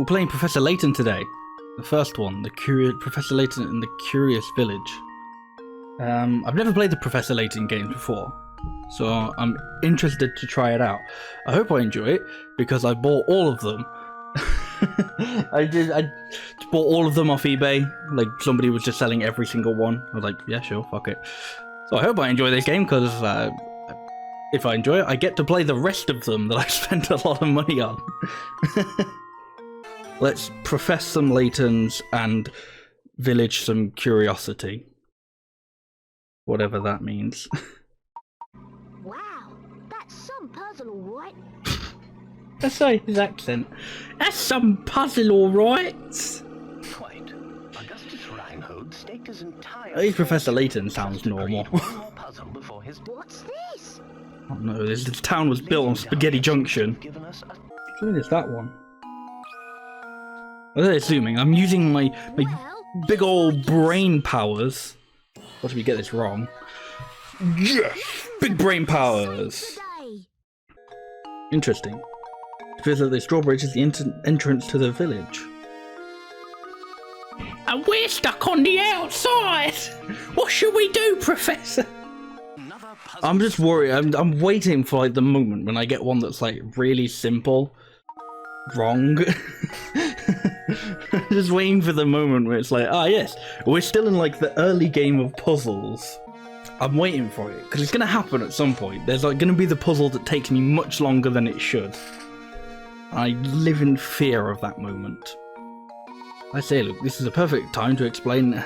We're playing Professor Layton today. The first one, Professor Layton in the Curious Village. I've never played the Professor Layton games before, so I'm interested to try it out. I hope I enjoy it, because I bought all of them. I bought all of them off eBay. Like, somebody was just selling every single one. I was like, yeah, sure, fuck it. So I hope I enjoy this game, because if I enjoy it, I get to play the rest of them that I spent a lot of money on. Let's profess some Laytons and village some curiosity. Whatever that means. Wow, that's some puzzle, all right. That's his accent. That's some puzzle, all right. Quite. Augustus Reinhold staked his entire. At least Professor Layton sounds normal. What's this? Oh no, this town was built on Spaghetti Junction. I think it's that one. I'm assuming I'm using my big old brain powers. What if we get this wrong? Yes! Big brain powers! Interesting. It appears that the drawbridge is the entrance to the village. And we're stuck on the outside! What should we do, Professor? I'm just worried. I'm waiting for like the moment when I get one that's like really simple. Wrong. Just waiting for the moment where it's like, ah yes, we're still in like the early game of puzzles. I'm waiting for it, because it's going to happen at some point. There's like going to be the puzzle that takes me much longer than it should. I live in fear of that moment. I say, look, this is a perfect time to explain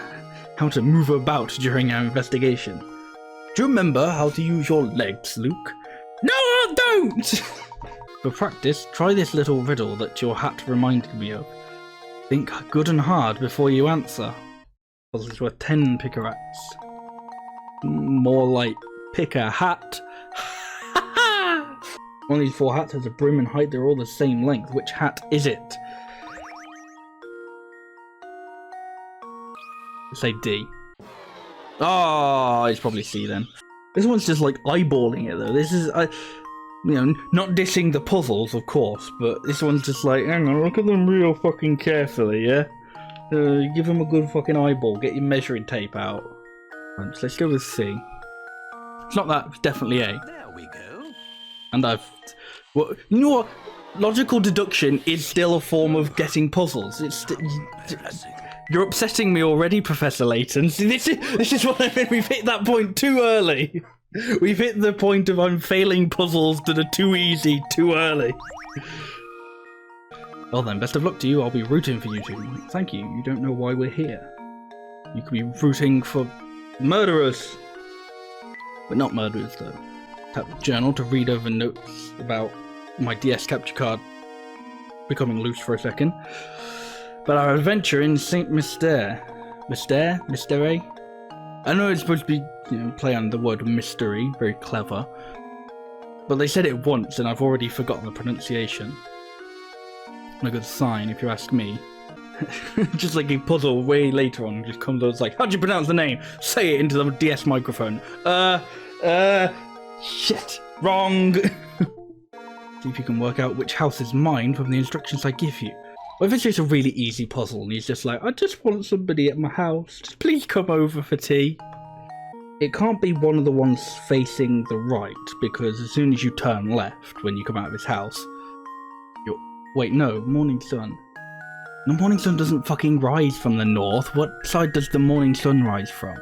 how to move about during our investigation. Do you remember how to use your legs, Luke? No, I don't! For practice, try this little riddle that your hat reminded me of. Think good and hard before you answer. Puzzles worth 10 picarats. More like pick a hat. One of these 4 hats has a brim and height, they're all the same length. Which hat is it? Say D. Oh, it's probably C then. This one's just like eyeballing it though. This is, you know, not dissing the puzzles, of course, but this one's just like, hang on, look at them real fucking carefully, yeah? Give them a good fucking eyeball, get your measuring tape out. Right, so let's go with C. It's not that, it's definitely A. There we go. And well, you know what? Logical deduction is still a form of getting puzzles. It's you're upsetting me already, Professor Layton. See, this is what I mean. We've hit that point too early. We've hit the point of I'm failing puzzles that are too easy too early. Well then, best of luck to you. I'll be rooting for you two. Thank you. You don't know why we're here. You could be rooting for murderers. But not murderers, though. Tap the journal to read over notes about my DS capture card becoming loose for a second. But our adventure in Saint Mystere. Mystere? I know it's supposed to be, you know, play on the word mystery, very clever. But they said it once and I've already forgotten the pronunciation. Not a good sign, if you ask me. Just like a puzzle way later on just comes out, it's like, how'd you pronounce the name? Say it into the DS microphone. Shit, wrong. See if you can work out which house is mine from the instructions I give you. What if it's just a really easy puzzle and he's just like, I just want somebody at my house, just please come over for tea. It can't be one of the ones facing the right, because as soon as you turn left when you come out of his house, you're... Wait, no, morning sun. The morning sun doesn't fucking rise from the north. What side does the morning sun rise from?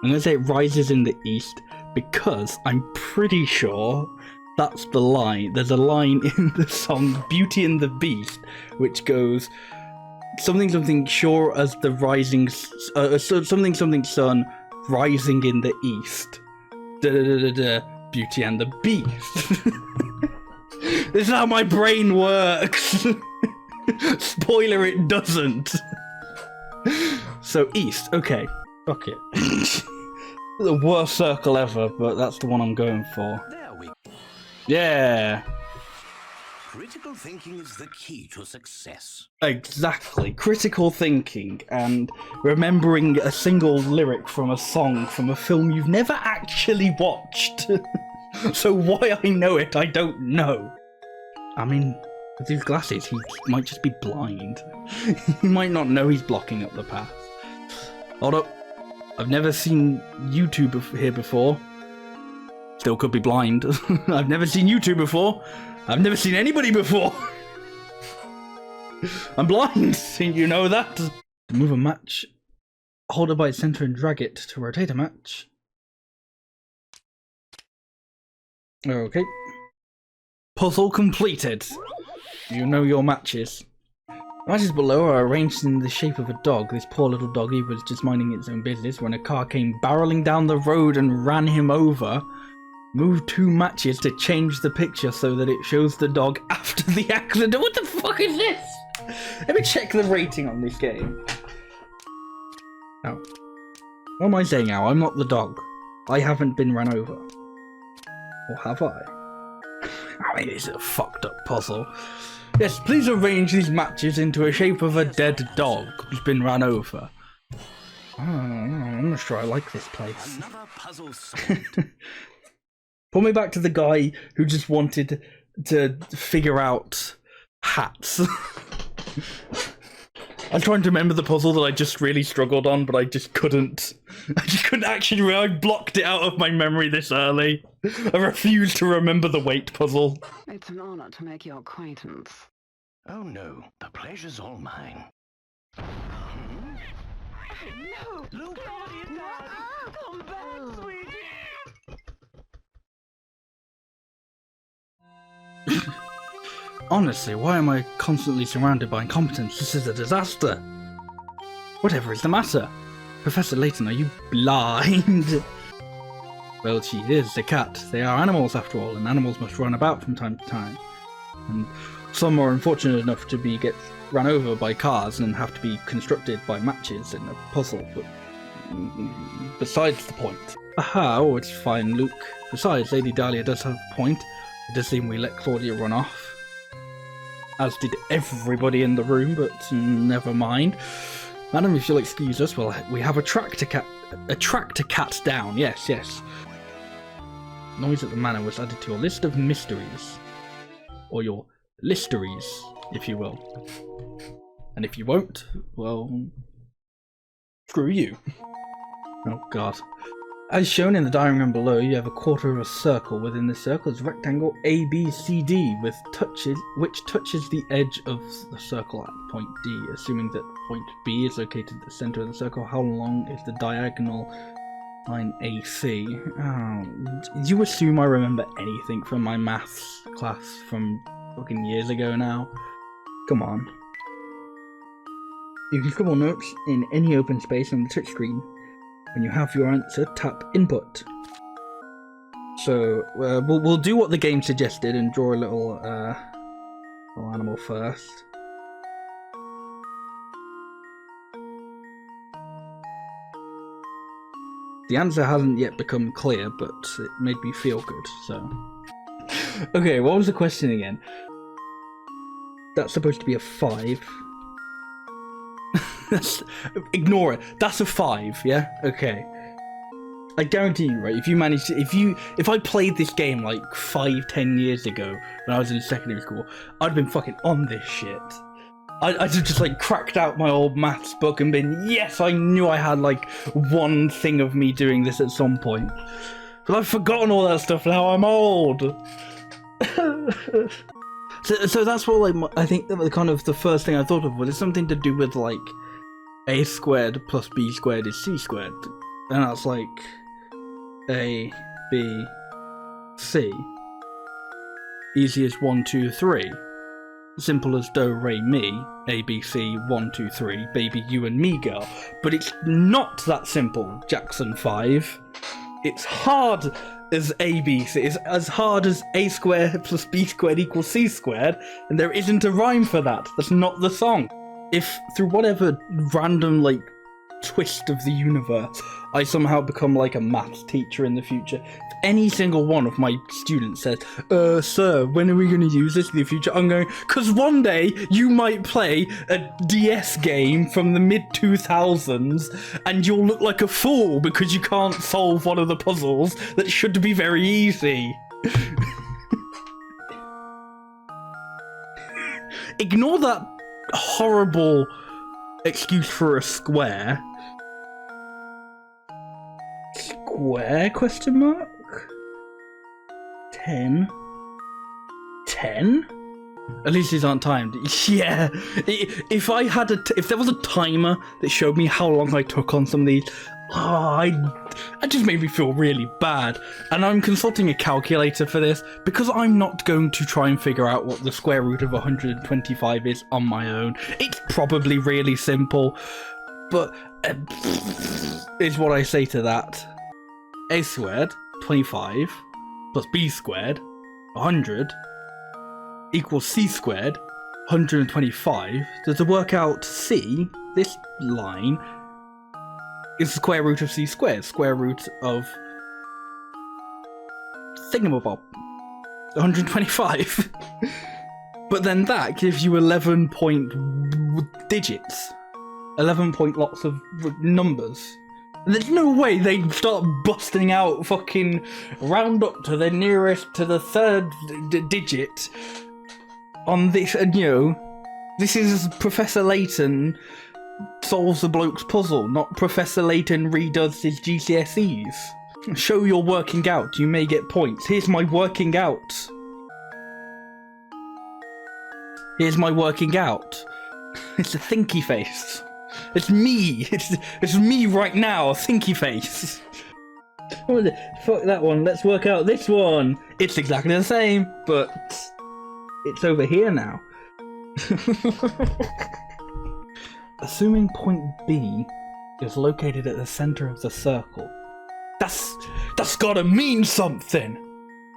I'm gonna say it rises in the east, because I'm pretty sure that's the line. There's a line in the song Beauty and the Beast, which goes something something sure as the rising something something sun rising in the east. Da da da da da. Beauty and the Beast. This is how my brain works. Spoiler, it doesn't. So east. Okay. Fuck it. The worst circle ever, but that's the one I'm going for. There we go. Yeah. Critical thinking is the key to success. Exactly. Critical thinking and remembering a single lyric from a song from a film you've never actually watched. So why I know it, I don't know. I mean, With these glasses, he might just be blind. He might not know he's blocking up the path. Hold up. I've never seen YouTube here before. Still could be blind. I've never seen YouTube before. I've never seen anybody before. I'm blind, you know that. To move a match, hold it by its center and drag it to rotate a match. Okay. Puzzle completed. You know your matches. Matches below are arranged in the shape of a dog. This poor little doggy was just minding its own business when a car came barreling down the road and ran him over. Move 2 matches to change the picture so that it shows the dog after the accident. What the fuck is this? Let me check the rating on this game. Oh. What am I saying now? I'm not the dog. I haven't been run over. Or have I? I mean, it's a fucked up puzzle. Yes, please arrange these matches into a shape of a dead dog who's been run over. Oh, I'm not sure I like this place. Another puzzle solved. Pull me back to the guy who just wanted to figure out hats. I'm trying to remember the puzzle that I just really struggled on, but I just couldn't. I just couldn't actually. I blocked it out of my memory this early. I refuse to remember the weight puzzle. It's an honor to make your acquaintance. Oh no, the pleasure's all mine. No! Look, what are you doing? Come back, sweetie! Honestly, why am I constantly surrounded by incompetence? This is a disaster. Whatever is the matter? Professor Layton, are you blind? Well, she is a cat. They are animals after all, and animals must run about from time to time. And some are unfortunate enough to get run over by cars and have to be constructed by matches in a puzzle, but besides the point. Aha, oh, it's fine, Luke. Besides, Lady Dahlia does have a point. It does seem we let Claudia run off. As did everybody in the room, but never mind. Madam, if you'll excuse us, well, we have a tractor cat down. Yes, yes. Noise at the manor was added to your list of mysteries. Or your listeries, if you will. And if you won't, well, screw you. Oh god. As shown in the diagram below, you have a quarter of a circle. Within this circle is a rectangle ABCD which touches the edge of the circle at point D. Assuming that point B is located at the center of the circle, how long is the diagonal line AC? Oh, you assume I remember anything from my maths class from fucking years ago now? Come on. You can scribble notes in any open space on the touchscreen. When you have your answer, tap input. So we'll do what the game suggested and draw a little animal first. The answer hasn't yet become clear, but it made me feel good. So okay, what was the question again? That's supposed to be a 5. Ignore it. That's a 5, yeah? Okay. I guarantee you, right, if I played this game like 5-10 years ago when I was in secondary school, I'd have been fucking on this shit. I'd have just like cracked out my old maths book and been, yes, I knew I had like one thing of me doing this at some point. But I've forgotten all that stuff now, I'm old. So that's what like I think that the kind of the first thing I thought of was something to do with like a squared plus b squared is c squared, and that's like a, b, c. Easy as 1, 2, 3. Simple as do, re, mi. A, B, C, 1, 2, 3. Baby, you and me, girl. But it's not that simple, Jackson 5. It's hard as A, B, C. It's as hard as a squared plus b squared equals c squared, and there isn't a rhyme for that. That's not the song. If through whatever random like twist of the universe I somehow become like a maths teacher in the future, if any single one of my students says, sir, when are we going to use this in the future? I'm going, because one day you might play a DS game from the mid-2000s and you'll look like a fool because you can't solve one of the puzzles that should be very easy. ignore that horrible excuse for a square. Square, question mark? 10? 10? At least these aren't timed. Yeah, if I had if there was a timer that showed me how long I took on some of these, it just made me feel really bad. And I'm consulting a calculator for this because I'm not going to try and figure out what the square root of 125 is on my own. It's probably really simple, but is what I say to that. A squared, 25, plus b squared, 100, equals c squared, 125. So to work out c, this line is the square root of c squared, square root of thingamabob, 125. But then that gives you 11 point digits, 11 point lots of numbers. And there's no way they'd start busting out fucking round up to the nearest, to the third digit on this, and you know, this is Professor Layton solves the bloke's puzzle, not Professor Layton redoes his GCSEs. Show your working out, you may get points. Here's my working out. Here's my working out. It's a thinky face. It's me. It's me right now, a thinky face. Fuck that one. Let's work out this one. It's exactly the same, but it's over here now. Assuming point B is located at the center of the circle. That's gotta mean something.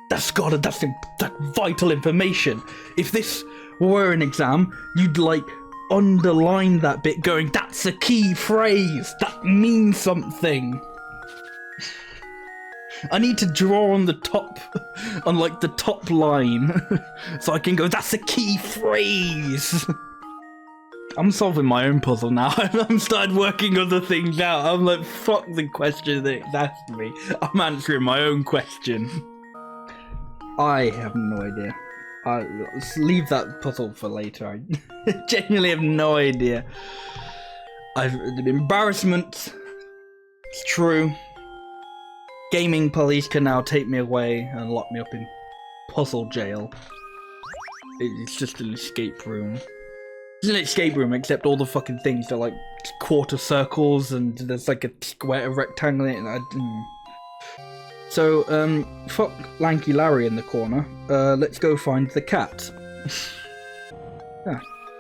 That's vital information. If this were an exam, you'd like underline that bit going, that's a key phrase. That means something. I need to draw on the top, on like the top line, so I can go, that's a key phrase. I'm solving my own puzzle now. I'm started working other things out. I'm like, fuck the question that asked me. I'm answering my own question. I have no idea. Let's leave that puzzle for later. I genuinely have no idea. The embarrassment. It's true. Gaming police can now take me away and lock me up in puzzle jail. It's just an escape room. It's an escape room, except all the fucking things are like quarter circles and there's like a square, a rectangle in it. So, fuck Lanky Larry in the corner. Let's go find the cat.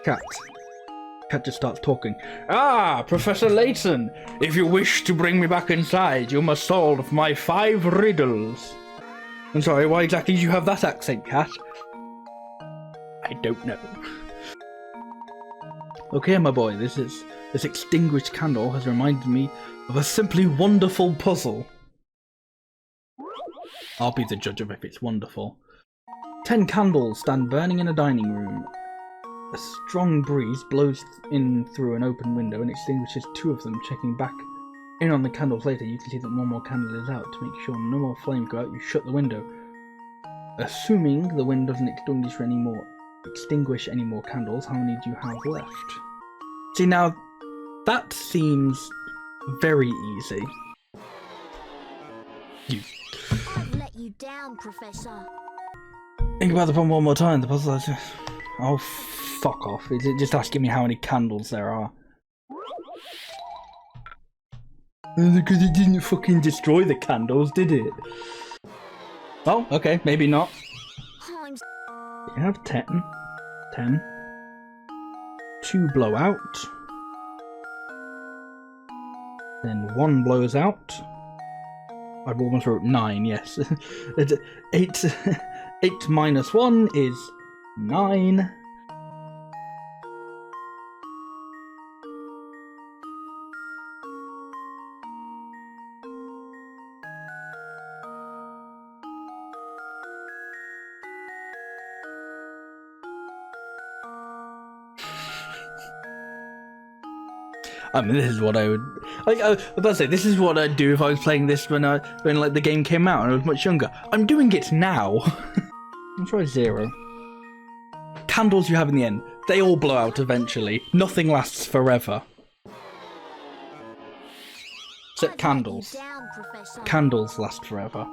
Cat. Cat just starts talking. Ah, Professor Layton, if you wish to bring me back inside, you must solve my 5 riddles. I'm sorry, why exactly do you have that accent, Cat? I don't know. Okay, my boy, this extinguished candle has reminded me of a simply wonderful puzzle. I'll be the judge of if it's wonderful. 10 candles stand burning in a dining room. A strong breeze blows in through an open window and extinguishes 2 of them. Checking back in on the candles later, you can see that one more candle is out. To make sure no more flames go out, you shut the window. Assuming the wind doesn't extinguish any more candles, how many do you have left? See, now, that seems very easy. I've let you down, Professor. Think about the problem one more time. The puzzle is just... Oh, fuck off. Is it just asking me how many candles there are? Because it didn't fucking destroy the candles, did it? Oh, okay, maybe not. You have 10. 10. 2 blow out. Then 1 blows out. I've almost wrote 9, yes. 8 minus 1 is 9. I mean, this is what I would... I was about to say, this is what I'd do if I was playing this when like, the game came out and I was much younger. I'm doing it now. I'll try 0. candles you have in the end, they all blow out eventually. Nothing lasts forever. Except candles. Down, Professor. Candles last forever.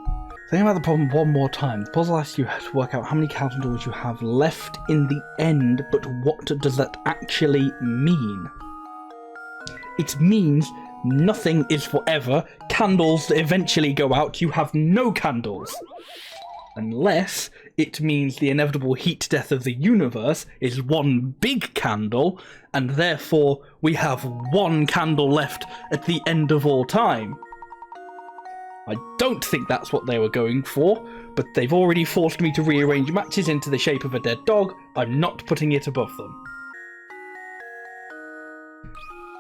Think about the problem one more time. The puzzle asks you to work out how many candles you have left in the end, but what does that actually mean? It means nothing is forever. Candles eventually go out. You have no candles. Unless it means the inevitable heat death of the universe is one big candle, and therefore we have one candle left at the end of all time. I don't think that's what they were going for, but they've already forced me to rearrange matches into the shape of a dead dog. I'm not putting it above them.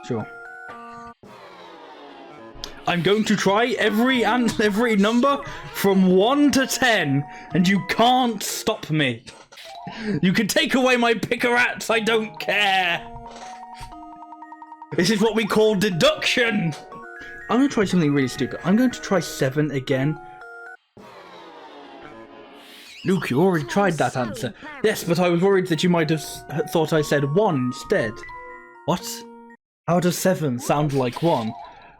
Sure. I'm going to try every number from 1 to 10, and you can't stop me. You can take away my pick-a-rats, I don't care. This is what we call deduction. I'm going to try something really stupid. I'm going to try 7 again. Luke, you already tried that answer. Yes, but I was worried that you might have thought I said 1 instead. What? How does 7 sound like 1?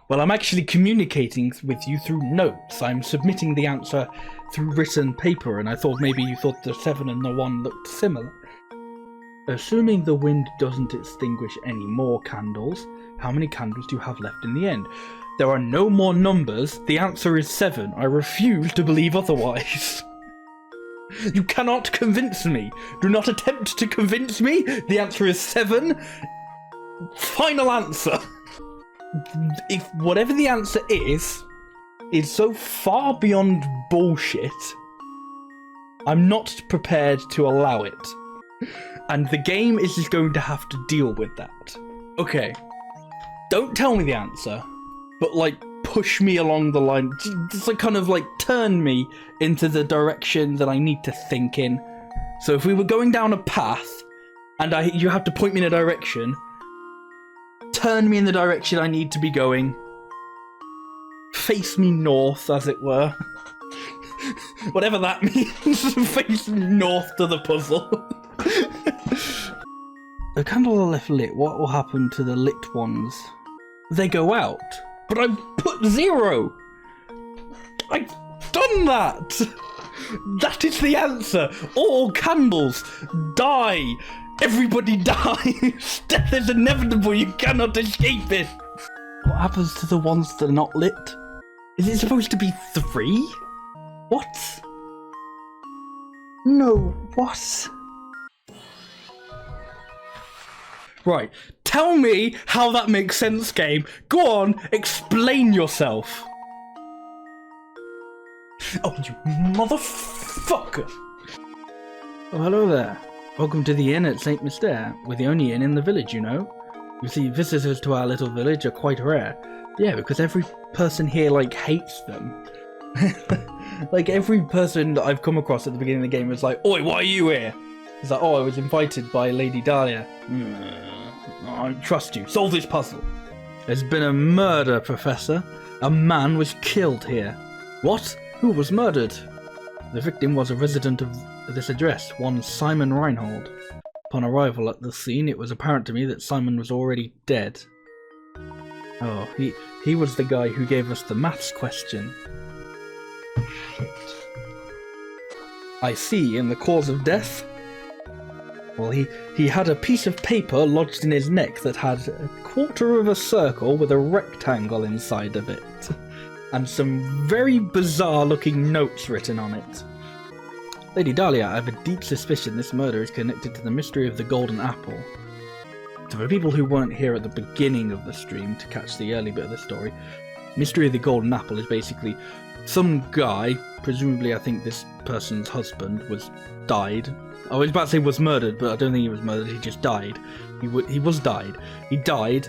Well, I'm actually communicating with you through notes. I'm submitting the answer through written paper, and I thought maybe you thought the 7 and the 1 looked similar. Assuming the wind doesn't extinguish any more candles, how many candles do you have left in the end? There are no more numbers. The answer is 7. I refuse to believe otherwise. You cannot convince me. Do not attempt to convince me. The answer is 7. Final answer. If whatever the answer is so far beyond bullshit, I'm not prepared to allow it. And the game is just going to have to deal with that. Okay. Don't tell me the answer, but like push me along the line. Just like kind of like turn me into the direction that I need to think in. So if we were going down a path and you have to point me in a direction, turn me in the direction I need to be going. Face me north, as it were. Whatever that means. Face me north to the puzzle. The candles are left lit. What will happen to the lit ones? They go out. But I put 0! I've done that! That is the answer! All candles die! Everybody dies! Death is inevitable, you cannot escape it! What happens to the ones that are not lit? Is it supposed to be 3? What? No, what? Right, tell me how that makes sense, game. Go on, explain yourself. Oh, you motherfucker! Oh, hello there. Welcome to the inn at St. Mystere. We're the only inn in the village, you know. You see, visitors to our little village are quite rare. Yeah, because every person here, like, hates them. Like, every person that I've come across at the beginning of the game is like, "Oi, why are you here?" It's like, "Oh, I was invited by Lady Dahlia." I trust you. Solve this puzzle. There's been a murder, Professor. A man was killed here. What? Who was murdered? The victim was a resident of this address, one Simon Reinhold. Upon arrival at the scene, it was apparent to me that Simon was already dead. Oh, he was the guy who gave us the maths question. Shit. I see, in the cause of death? Well, he had a piece of paper lodged in his neck that had a quarter of a circle with a rectangle inside of it. And some very bizarre looking notes written on it. Lady Dahlia, I have a deep suspicion this murder is connected to the mystery of the golden apple. So for people who weren't here at the beginning of the stream to catch the early bit of the story, mystery of the golden apple is basically some guy, presumably I think this person's husband, died. I was about to say was murdered, but I don't think he was murdered, he just died. He died. He died,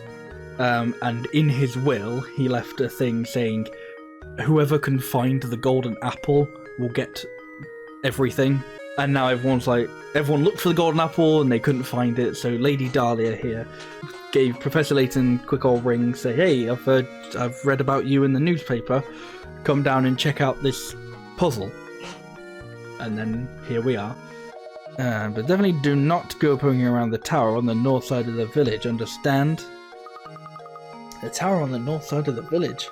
and in his will, he left a thing saying, whoever can find the golden apple will get everything. And now everyone looked for the golden apple and they couldn't find it, so Lady Dahlia here gave Professor Layton a quick old ring, say, "Hey, I've read about you in the newspaper, come down and check out this puzzle." And then here we are. But definitely do not go poking around the tower on the north side of the village, understand? The tower on the north side of the village?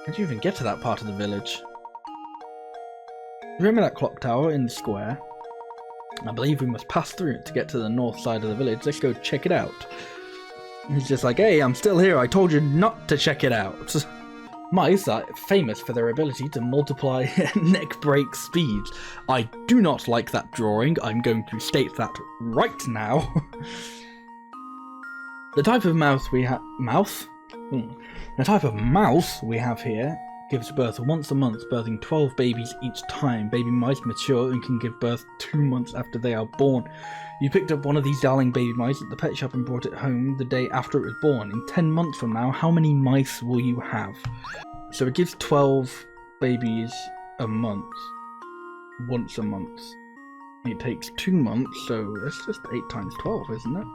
How do you even get to that part of the village? Remember that clock tower in the square? I believe we must pass through it to get to the north side of the village. Let's go check it out. He's just like, hey, I'm still here. I told you not to check it out. Mice are famous for their ability to multiply neck break speeds. I do not like that drawing. I'm going to state that right now. The type of mouse we have... The type of mouse we have here gives birth once a month, birthing 12 babies each time. Baby mice mature and can give birth 2 months after they are born. You picked up one of these darling baby mice at the pet shop and brought it home the day after it was born. In 10 months from now, how many mice will you have? So it gives 12 babies a month. Once a month. It takes 2 months, so that's just 8 times 12, isn't it?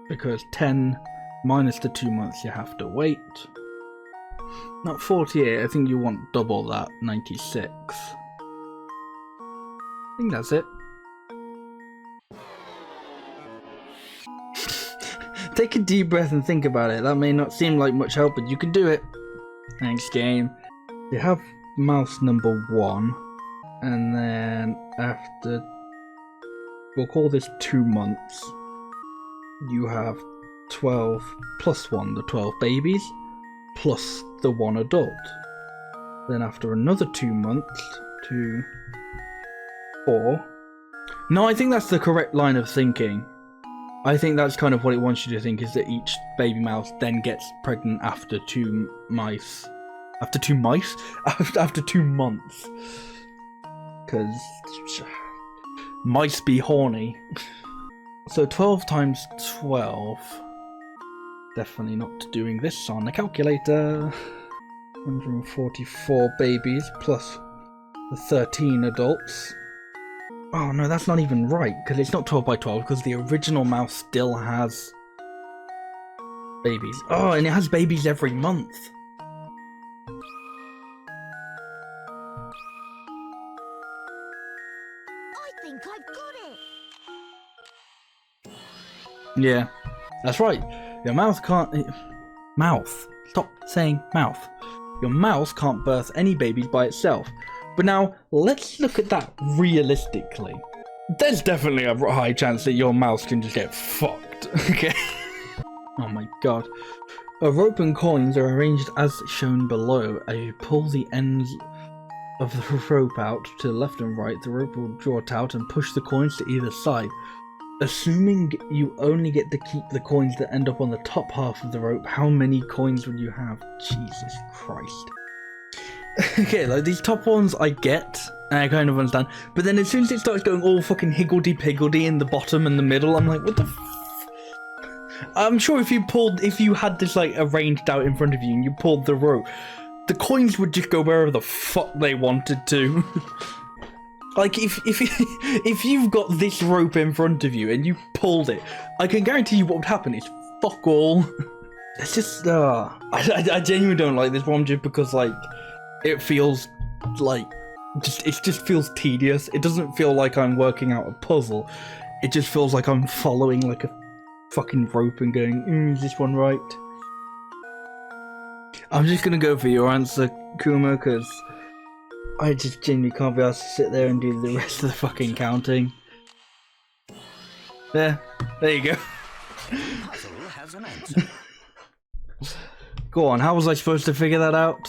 Because 10 minus the 2 months you have to wait. Not 48, I think you want double that, 96. I think that's it. Take a deep breath and think about it. That may not seem like much help, but you can do it. Thanks, game. You have mouse number 1, and then after, we'll call this 2 months, you have 12 plus 1, the 12 babies, plus the 1 adult. Then after another 2 months, 2, 4. No, I think that's the correct line of thinking. I think that's kind of what it wants you to think, is that each baby mouse then gets pregnant after 2 mice. After 2 mice? After 2 months. Because mice be horny. So 12 times 12. Definitely not doing this on the calculator. 144 babies plus the 13 adults. Oh no, that's not even right, because it's not 12 by 12, because the original mouse still has babies. Oh, and it has babies every month. I think I've got it. Yeah, that's right. Your mouth can't... Mouth. Stop saying mouth. Your mouse can't birth any babies by itself. But now, let's look at that realistically. There's definitely a high chance that your mouse can just get fucked, okay? Oh my god. A rope and coins are arranged as shown below. As you pull the ends of the rope out to the left and right, the rope will draw it out and push the coins to either side. Assuming you only get to keep the coins that end up on the top half of the rope, how many coins would you have? Jesus Christ. Okay, like these top ones I get, and I kind of understand, but then as soon as it starts going all fucking higgledy-piggledy in the bottom and the middle, I'm like, what the f... I'm sure if you had this like arranged out in front of you and you pulled the rope, the coins would just go wherever the fuck they wanted to. Like, if you've got this rope in front of you and you pulled it, I can guarantee you what would happen is fuck all. It's just, I genuinely don't like this one just because, like, it feels like, it just feels tedious. It doesn't feel like I'm working out a puzzle. It just feels like I'm following, like, a fucking rope and going, is this one right? I'm just gonna go for your answer, Kuma, because I just genuinely can't be asked to sit there and do the rest of the fucking counting. There you go. Puzzle has an answer. Go on, how was I supposed to figure that out?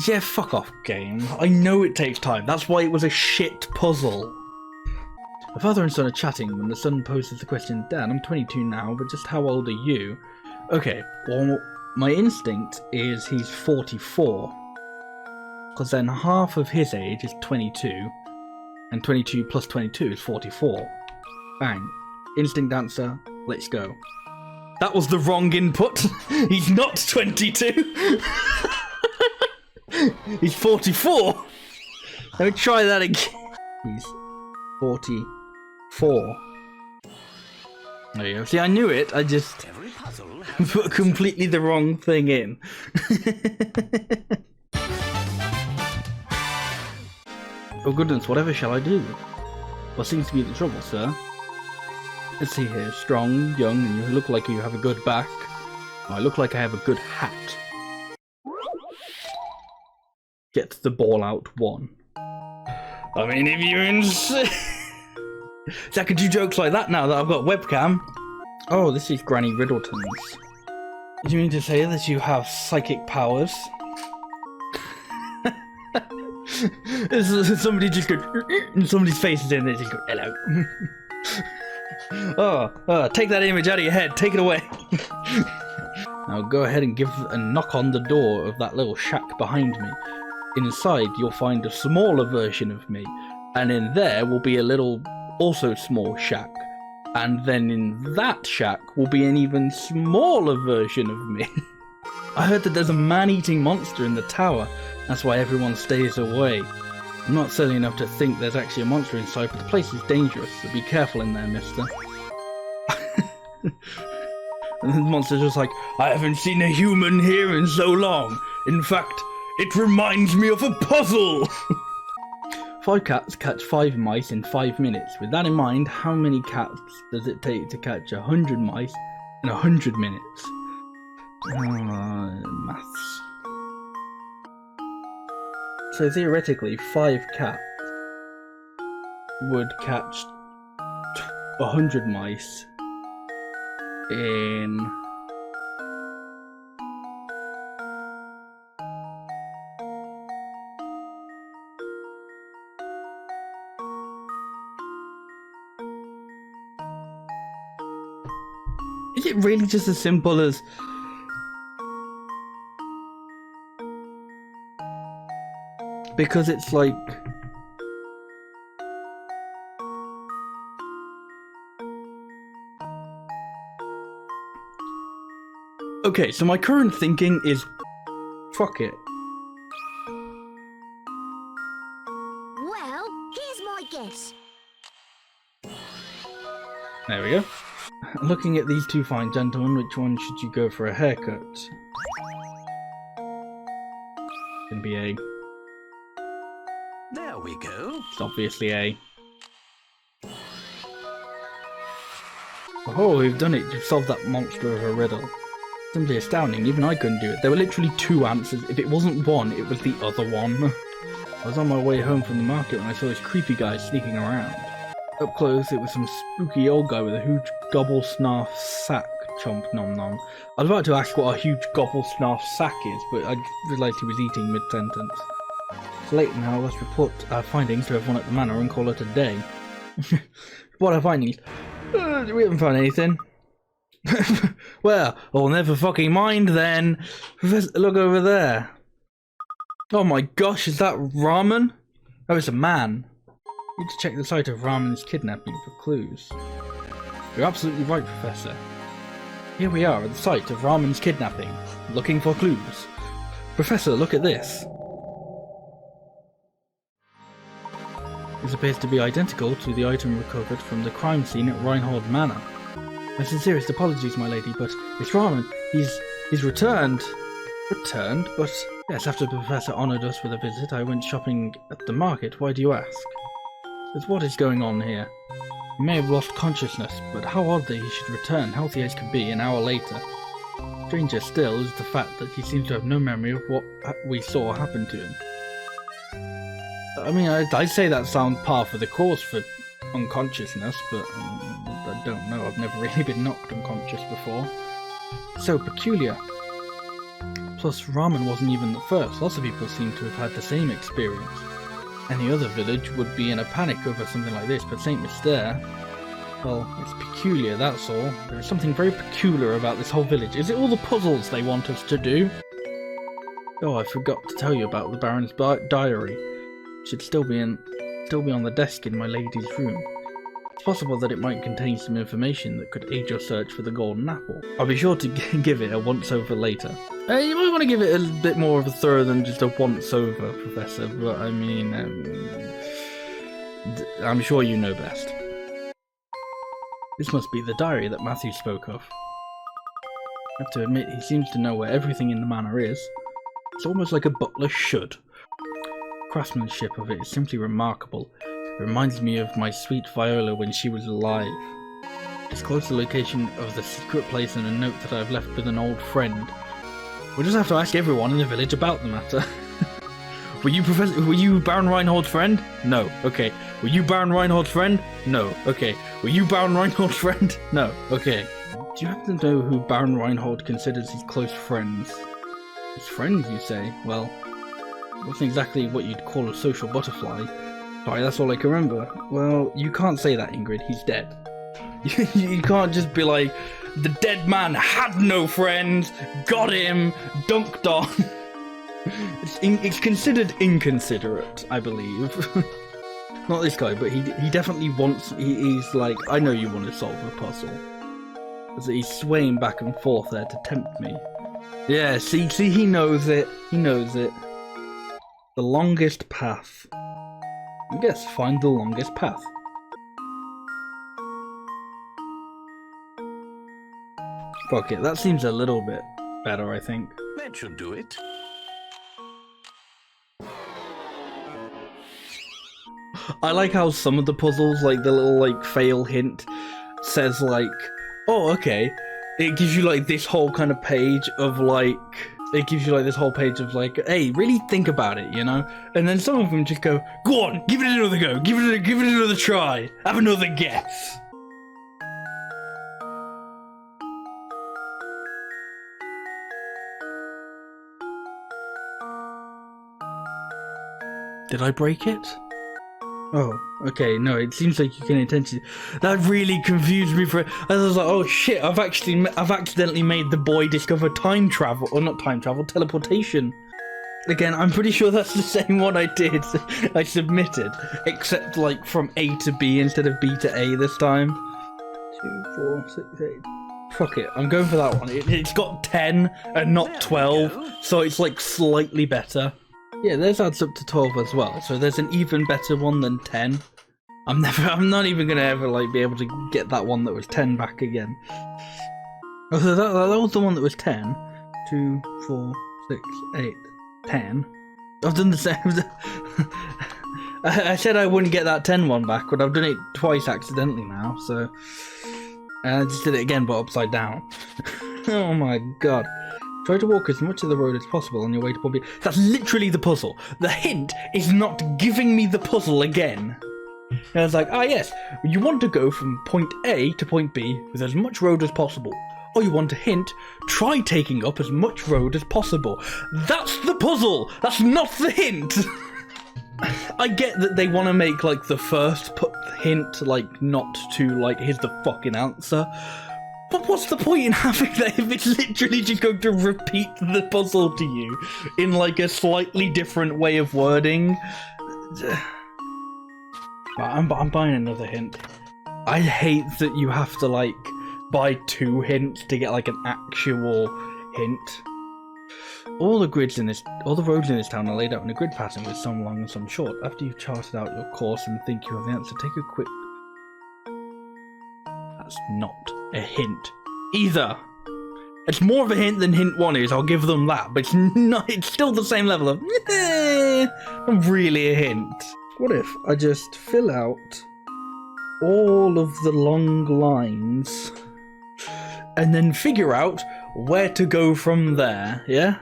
Yeah, fuck off, game. I know it takes time. That's why it was a shit puzzle. The father and son are chatting when the son poses the question, Dad, I'm 22 now, but just how old are you? Okay, well, my instinct is he's 44. Because then half of his age is 22, and 22 plus 22 is 44. Bang. Instinct answer, let's go. That was the wrong input. He's not 22. He's 44. Let me try that again. He's 44. There you go. See, I knew it. I just Every puzzle has put completely the wrong thing in. Oh goodness, whatever shall I do? What seems to be the trouble, sir? Let's see here. Strong, young, and you look like you have a good back. Oh, I look like I have a good hat. Get the ball out 1. I mean, if you insist. See, I can do jokes like that now that I've got webcam. Oh, this is Granny Riddleton's. Do you mean to say that you have psychic powers? Somebody just go, and somebody's face is in there, just go, hello. Oh, take that image out of your head, take it away. Now go ahead and give a knock on the door of that little shack behind me. Inside you'll find a smaller version of me, and in there will be a little, also small shack. And then in that shack will be an even smaller version of me. I heard that there's a man-eating monster in the tower, that's why everyone stays away. I'm not silly enough to think there's actually a monster inside, but the place is dangerous, so be careful in there, mister. And the monster's just like, I haven't seen a human here in so long. In fact, it reminds me of a puzzle! 5 cats catch 5 mice in 5 minutes. With that in mind, how many cats does it take to catch 100 mice in 100 minutes? Maths. So theoretically, 5 cats would catch 100 mice in... Is it really just as simple as... Because it's like... Okay, so my current thinking is... Fuck it. Well, here's my guess. There we go. Looking at these 2 fine gentlemen, which one should you go for a haircut? Gonna be A. There we go. It's obviously A. Oh, we've done it. You've solved that monster of a riddle. Simply astounding. Even I couldn't do it. There were literally 2 answers. If it wasn't one, it was the other one. I was on my way home from the market when I saw this creepy guy sneaking around. Up close, it was some spooky old guy with a huge gobble-snarf sack. Chomp nom nom. I was about to ask what a huge gobble-snarf sack is, but I realised he was eating mid-sentence. It's late now, let's report our findings to everyone at the manor and call it a day. What are findings? We haven't found anything. Well, I'll never fucking mind then. Professor, look over there. Oh my gosh, is that Ramen? Oh, it's a man. You need to check the site of Ramen's kidnapping for clues. You're absolutely right, Professor. Here we are at the site of Ramen's kidnapping, looking for clues. Professor, look at this. This appears to be identical to the item recovered from the crime scene at Reinhold Manor. My sincerest apologies, my lady, but it's Ramen. He's returned. Returned? But yes, after the Professor honoured us with a visit, I went shopping at the market. Why do you ask? But what is going on here? He may have lost consciousness, but how odd that he should return, healthy as could be, an hour later. Stranger still is the fact that he seems to have no memory of what we saw happen to him. I mean, I'd say that sounds par for the course for unconsciousness, but I don't know. I've never really been knocked unconscious before. So peculiar. Plus, Ramen wasn't even the first. Lots of people seem to have had the same experience. Any other village would be in a panic over something like this, but St. Mystere, well, it's peculiar, that's all. There is something very peculiar about this whole village. Is it all the puzzles they want us to do? Oh, I forgot to tell you about the Baron's diary. It should still be on the desk in my lady's room. It's possible that it might contain some information that could aid your search for the golden apple. I'll be sure to give it a once-over later. You might want to give it a bit more of a thorough than just a once-over, Professor, but I mean, I'm sure you know best. This must be the diary that Matthew spoke of. I have to admit, he seems to know where everything in the manor is. It's almost like a butler should. The craftsmanship of it is simply remarkable. It reminds me of my sweet Viola when she was alive. Disclose the location of the secret place and a note that I've left with an old friend. We'll just have to ask everyone in the village about the matter. Were you Baron Reinhold's friend? No. Okay. Were you Baron Reinhold's friend? No. Okay. Were you Baron Reinhold's friend? No. Okay. Do you happen to know who Baron Reinhold considers his close friends? His friends, you say? Well, it wasn't exactly what you'd call a social butterfly. Sorry, that's all I can remember. Well, you can't say that, Ingrid. He's dead. You can't just be like, the dead man had no friends, got him, dunked on. It's considered inconsiderate, I believe. Not this guy, but he definitely wants. He's like, I know you want to solve a puzzle. So he's swaying back and forth there to tempt me. Yeah, see, he knows it. He knows it. The longest path. I guess find the longest path. Fuck it, that seems a little bit better, I think. That should do it. I like how some of the puzzles, like the little like fail hint, says like, oh okay, it gives you like this whole kind of page of like, hey, really think about it, you know? And then some of them just go on, give it another go, give it another try, have another guess. Did I break it? Oh, okay, no, it seems like you can intentionally. That really confused me I was like, oh shit, I've accidentally made the boy discover time travel, or not time travel, teleportation. Again, I'm pretty sure that's the same one I did, I submitted, except like from A to B instead of B to A this time. 2, 4, 6, 8. Fuck it, I'm going for that one. It's got 10 and not 12, so it's like slightly better. Yeah, theirs adds up to 12 as well, so there's an even better one than 10. I'm not even gonna ever like be able to get that one that was 10 back again. Oh, so that was the one that was 10. 2, 4, 6, 8, 10. I've done the same. I said I wouldn't get that 10 one back, but I've done it twice accidentally now, so... And I just did it again, but upside down. Oh my god. Try to walk as much of the road as possible on your way to point B. That's literally the puzzle. The hint is not giving me the puzzle again. And I was like, ah yes, you want to go from point A to point B with as much road as possible. Or you want a hint, try taking up as much road as possible. That's the puzzle! That's not the hint! I get that they want to make like the first hint like not to like, here's the fucking answer. But what's the point in having that if it's literally just going to repeat the puzzle to you in like a slightly different way of wording? I'm buying another hint. I hate that you have to like buy 2 hints to get like an actual hint. All the roads in this town are laid out in a grid pattern with some long and some short. After you've charted out your course and think you have the answer, take a quick... That's not a hint either. It's more of a hint than hint 1 is, I'll give them that, but it's still the same level of not really a hint. What if I just fill out all of the long lines and then figure out where to go from there, yeah?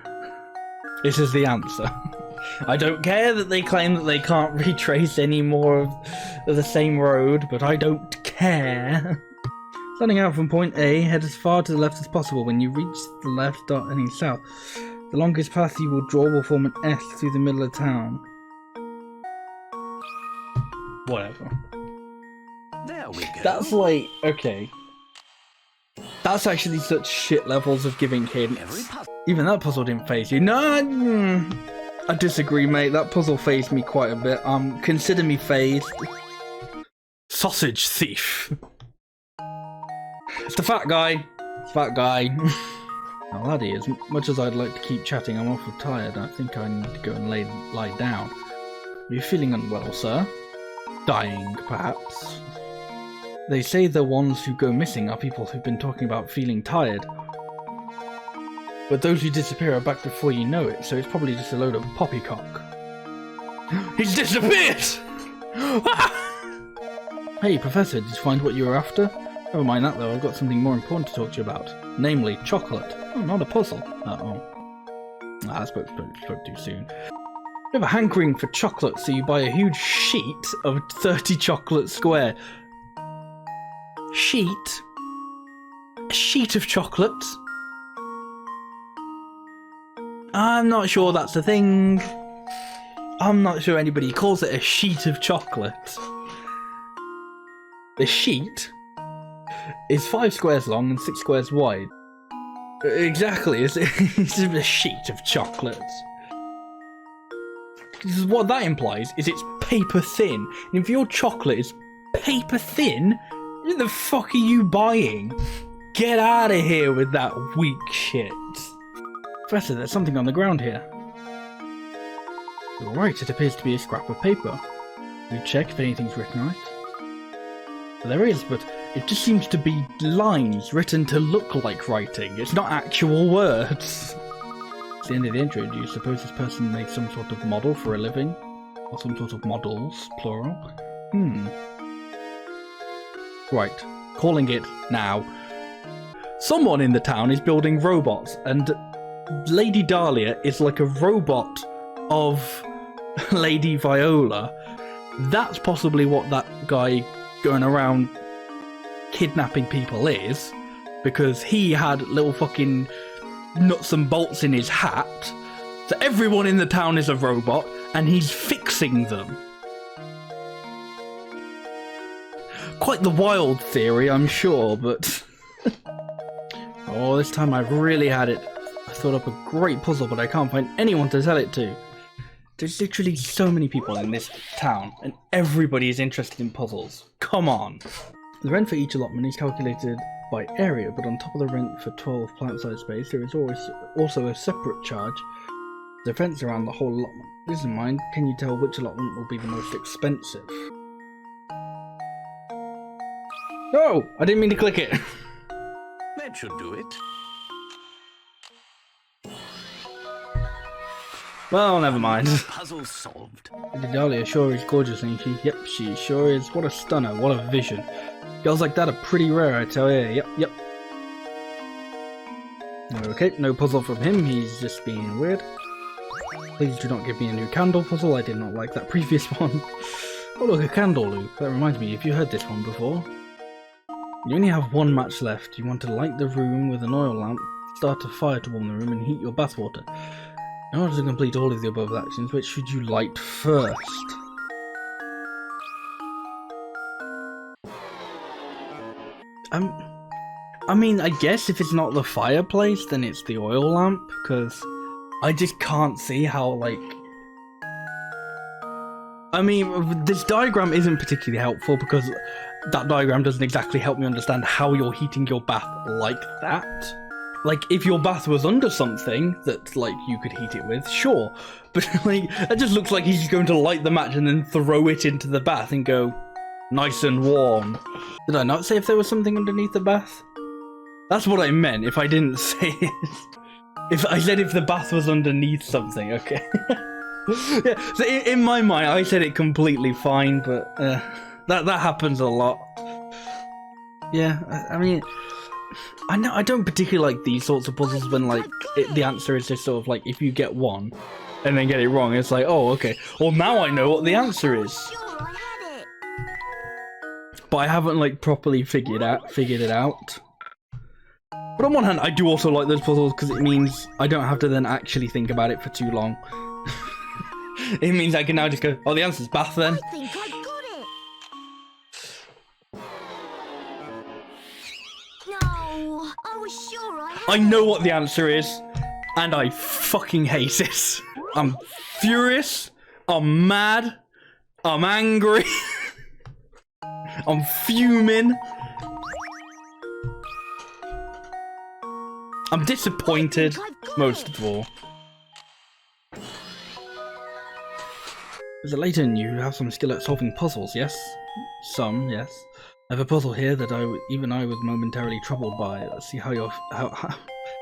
This is the answer. I don't care that they claim that they can't retrace any more of the same road, but I don't care. Starting out from point A, head as far to the left as possible. When you reach the left, start heading south. The longest path you will draw will form an S through the middle of town. Whatever. There we go. That's like, okay. That's actually such shit levels of giving hints. Even that puzzle didn't faze you. No, I disagree, mate. That puzzle fazed me quite a bit. Consider me phased. Sausage thief. It's the fat guy. Fat guy. Now, laddie, as much as I'd like to keep chatting, I'm awful tired. I think I need to go and lie down. Are you feeling unwell, sir? Dying, perhaps? They say the ones who go missing are people who've been talking about feeling tired. But those who disappear are back before you know it, so it's probably just a load of poppycock. He's disappeared! Hey, Professor, did you find what you were after? Never mind that though, I've got something more important to talk to you about. Namely, chocolate. Oh, not a puzzle. I spoke too soon. You have a hankering for chocolate, so you buy a huge sheet of 30 chocolate square. Sheet? A sheet of chocolate? I'm not sure that's a thing. I'm not sure anybody calls it a sheet of chocolate. The sheet is 5 squares long and 6 squares wide. Exactly, it's a sheet of chocolate. What that implies is it's paper thin. And if your chocolate is paper thin, what the fuck are you buying? Get out of here with that weak shit. Professor, there's something on the ground here. You're right, it appears to be a scrap of paper. Will you check if anything's written right? There is, but it just seems to be lines written to look like writing. It's not actual words. At the end of the entry, do you suppose this person made some sort of model for a living? Or some sort of models, plural? Right, calling it now. Someone in the town is building robots, and Lady Dahlia is like a robot of Lady Viola. That's possibly what that guy going around kidnapping people is, because he had little fucking nuts and bolts in his hat. So everyone in the town is a robot, and he's fixing them. Quite the wild theory, I'm sure, but... Oh, this time I've really had it. I thought up a great puzzle, but I can't find anyone to tell it to. There's literally so many people in this town, and everybody is interested in puzzles. Come on! The rent for each allotment is calculated by area, but on top of the rent for 12 plant-sized space, there is always also a separate charge. The fence around the whole allotment. With this in mind, can you tell which allotment will be the most expensive? Oh! I didn't mean to click it! That should do it. Well, never mind. Puzzle solved. Lady Dahlia sure is gorgeous, ain't she? Yep, she sure is. What a stunner, what a vision. Girls like that are pretty rare, I tell you. Yep. Okay, no puzzle from him, he's just being weird. Please do not give me a new candle puzzle, I did not like that previous one. Oh look, a candle loop. That reminds me, have you heard this one before? You only have one match left. You want to light the room with an oil lamp, start a fire to warm the room, and heat your bathwater. In order to complete all of the above actions, which should you light first? I mean, I guess if it's not the fireplace, then it's the oil lamp, because I just can't see how, like... I mean, this diagram isn't particularly helpful, because that diagram doesn't exactly help me understand how you're heating your bath like that. Like, if your bath was under something that, like, you could heat it with, sure. But, like, that just looks like he's just going to light the match and then throw it into the bath and go, nice and warm. Did I not say if there was something underneath the bath? That's what I meant, if I didn't say it. If I said if the bath was underneath something, okay. Yeah, so in my mind, I said it completely fine, but that happens a lot. Yeah, I mean... I don't particularly like these sorts of puzzles when, like, the answer is just sort of like, if you get one and then get it wrong, it's like, oh, okay, well, now I know what the answer is. Sure, I had it. But I haven't, like, properly figured it out. But on one hand, I do also like those puzzles because it means I don't have to then actually think about it for too long. It means I can now just go, oh, the answer's bath then. I think I've got it. No, I was sure I had I know what the answer is, and I fucking hate it. I'm furious, I'm mad, I'm angry, I'm fuming, I'm disappointed, most of all. Mr. Layton, you have some skill at solving puzzles, yes? Some, yes. I have a puzzle here that even I was momentarily troubled by. Let's see how your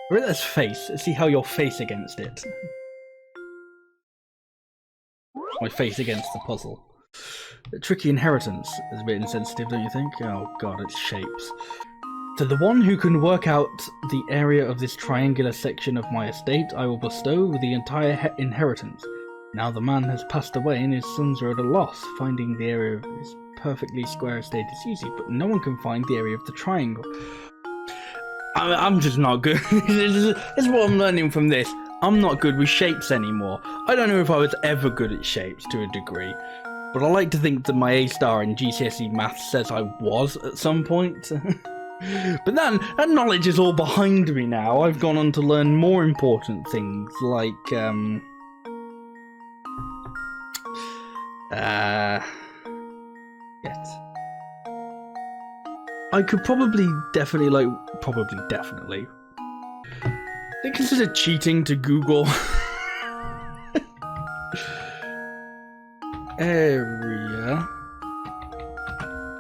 read his face. Let's see how your face against it. My face against the puzzle. Tricky inheritance is a bit insensitive, don't you think? Oh god, it's shapes. To the one who can work out the area of this triangular section of my estate, I will bestow the entire inheritance. Now the man has passed away and his sons are at a loss. Finding the area of his perfectly square estate is easy, but no one can find the area of the triangle. I'm just not good. This is what I'm learning from this. I'm not good with shapes anymore. I don't know if I was ever good at shapes to a degree, but I like to think that my A star in GCSE maths says I was at some point. But that knowledge is all behind me now. I've gone on to learn more important things like, I could definitely. They consider cheating to Google area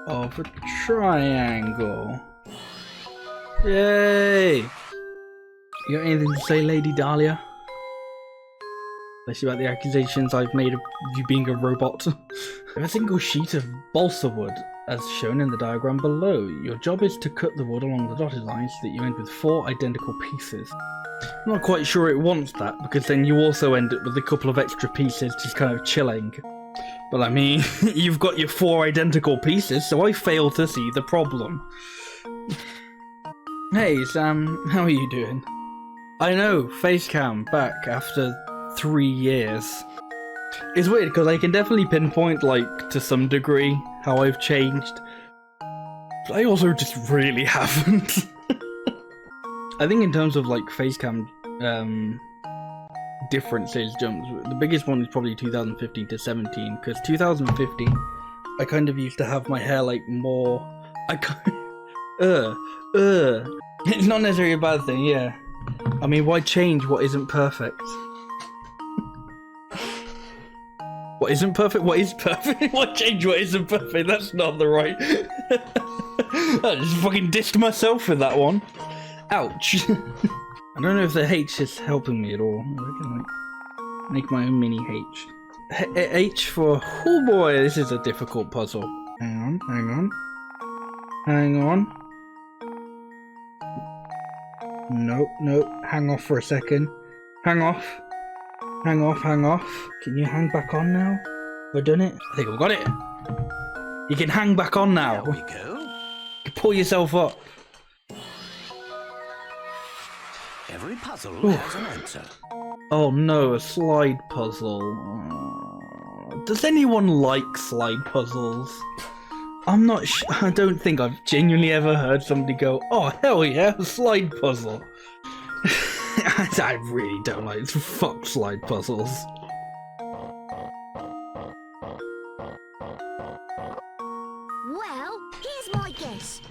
of a triangle. Yay! You got anything to say, Lady Dahlia? Especially about the accusations I've made of you being a robot. Have a single sheet of balsa wood, as shown in the diagram below. Your job is to cut the wood along the dotted line so that you end with 4 identical pieces. I'm not quite sure it wants that, because then you also end up with a couple of extra pieces just kind of chilling. But I mean, you've got your 4 identical pieces, so I fail to see the problem. Hey Sam, how are you doing? I know, Facecam back after 3 years. It's weird because I can definitely pinpoint, like, to some degree how I've changed. But I also just really haven't. I think in terms of, like, Facecam differences, jumps, the biggest one is probably 2015 to 17, because 2015, I kind of used to have my hair, like, more... It's not necessarily a bad thing, yeah. I mean, why change what isn't perfect? What isn't perfect? What is perfect? Why change what isn't perfect? That's not the right... I just fucking dissed myself with that one. Ouch. I don't know if the H is helping me at all. I can, like, make my own mini H. H for... Oh boy, this is a difficult puzzle. Hang on. Nope, hang off for a second. Hang off. Can you hang back on now? Have I done it? I think I've got it. You can hang back on now. There we go. You can pull yourself up. Every puzzle has an answer. Oh no, a slide puzzle. Oh. Does anyone like slide puzzles? I'm not I don't think I've genuinely ever heard somebody go, oh hell yeah, a slide puzzle. I really don't like fuck slide puzzles. Well, here's my guess.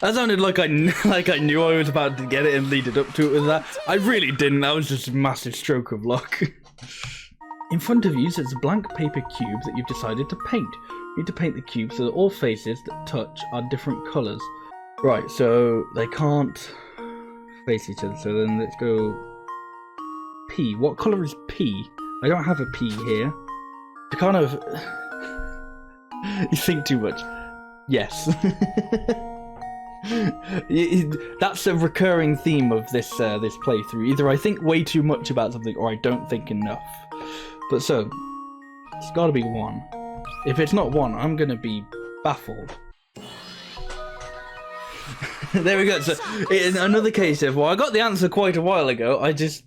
That sounded like I knew I was about to get it and lead it up to it with that. I really didn't. That was just a massive stroke of luck. In front of you is a blank paper cube that you've decided to paint. You need to paint the cube so that all faces that touch are different colours. Right, so they can't face each other. So then let's go P. What colour is P? I don't have a P here. To kind of... You think too much. Yes. That's a recurring theme of this this playthrough. Either I think way too much about something or I don't think enough. But so, it's got to be 1. If it's not 1, I'm going to be baffled. There we go. So, in another case of, well, I got the answer quite a while ago. I just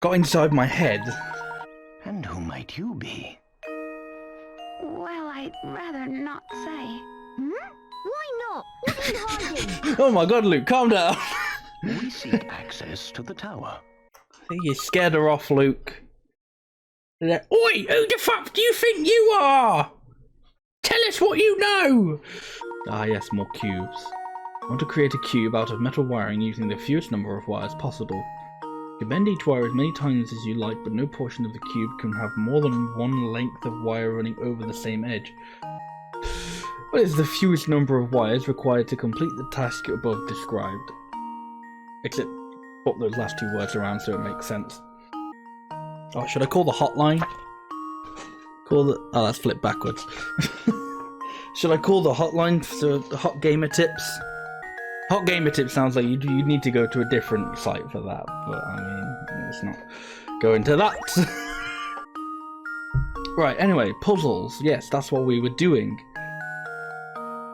got inside my head. And who might you be? Well, I'd rather not say. Why not? What are you hiding? Oh my god, Luke, calm down. We seek access to the tower. I think you scared her off, Luke. Oi, who the fuck do you think you are? Tell us what you know! Ah yes, more cubes. I want to create a cube out of metal wiring using the fewest number of wires possible. You can bend each wire as many times as you like, but no portion of the cube can have more than one length of wire running over the same edge. What is the fewest number of wires required to complete the task above described? Except, put those last 2 words around so it makes sense. Oh, should I call the hotline? Call the... Oh, that's flipped backwards. Should I call the hotline for the Hot Gamer Tips? Hot Gamer Tips sounds like you need to go to a different site for that, but I mean, let's not go into that. Right, anyway, puzzles. Yes, that's what we were doing.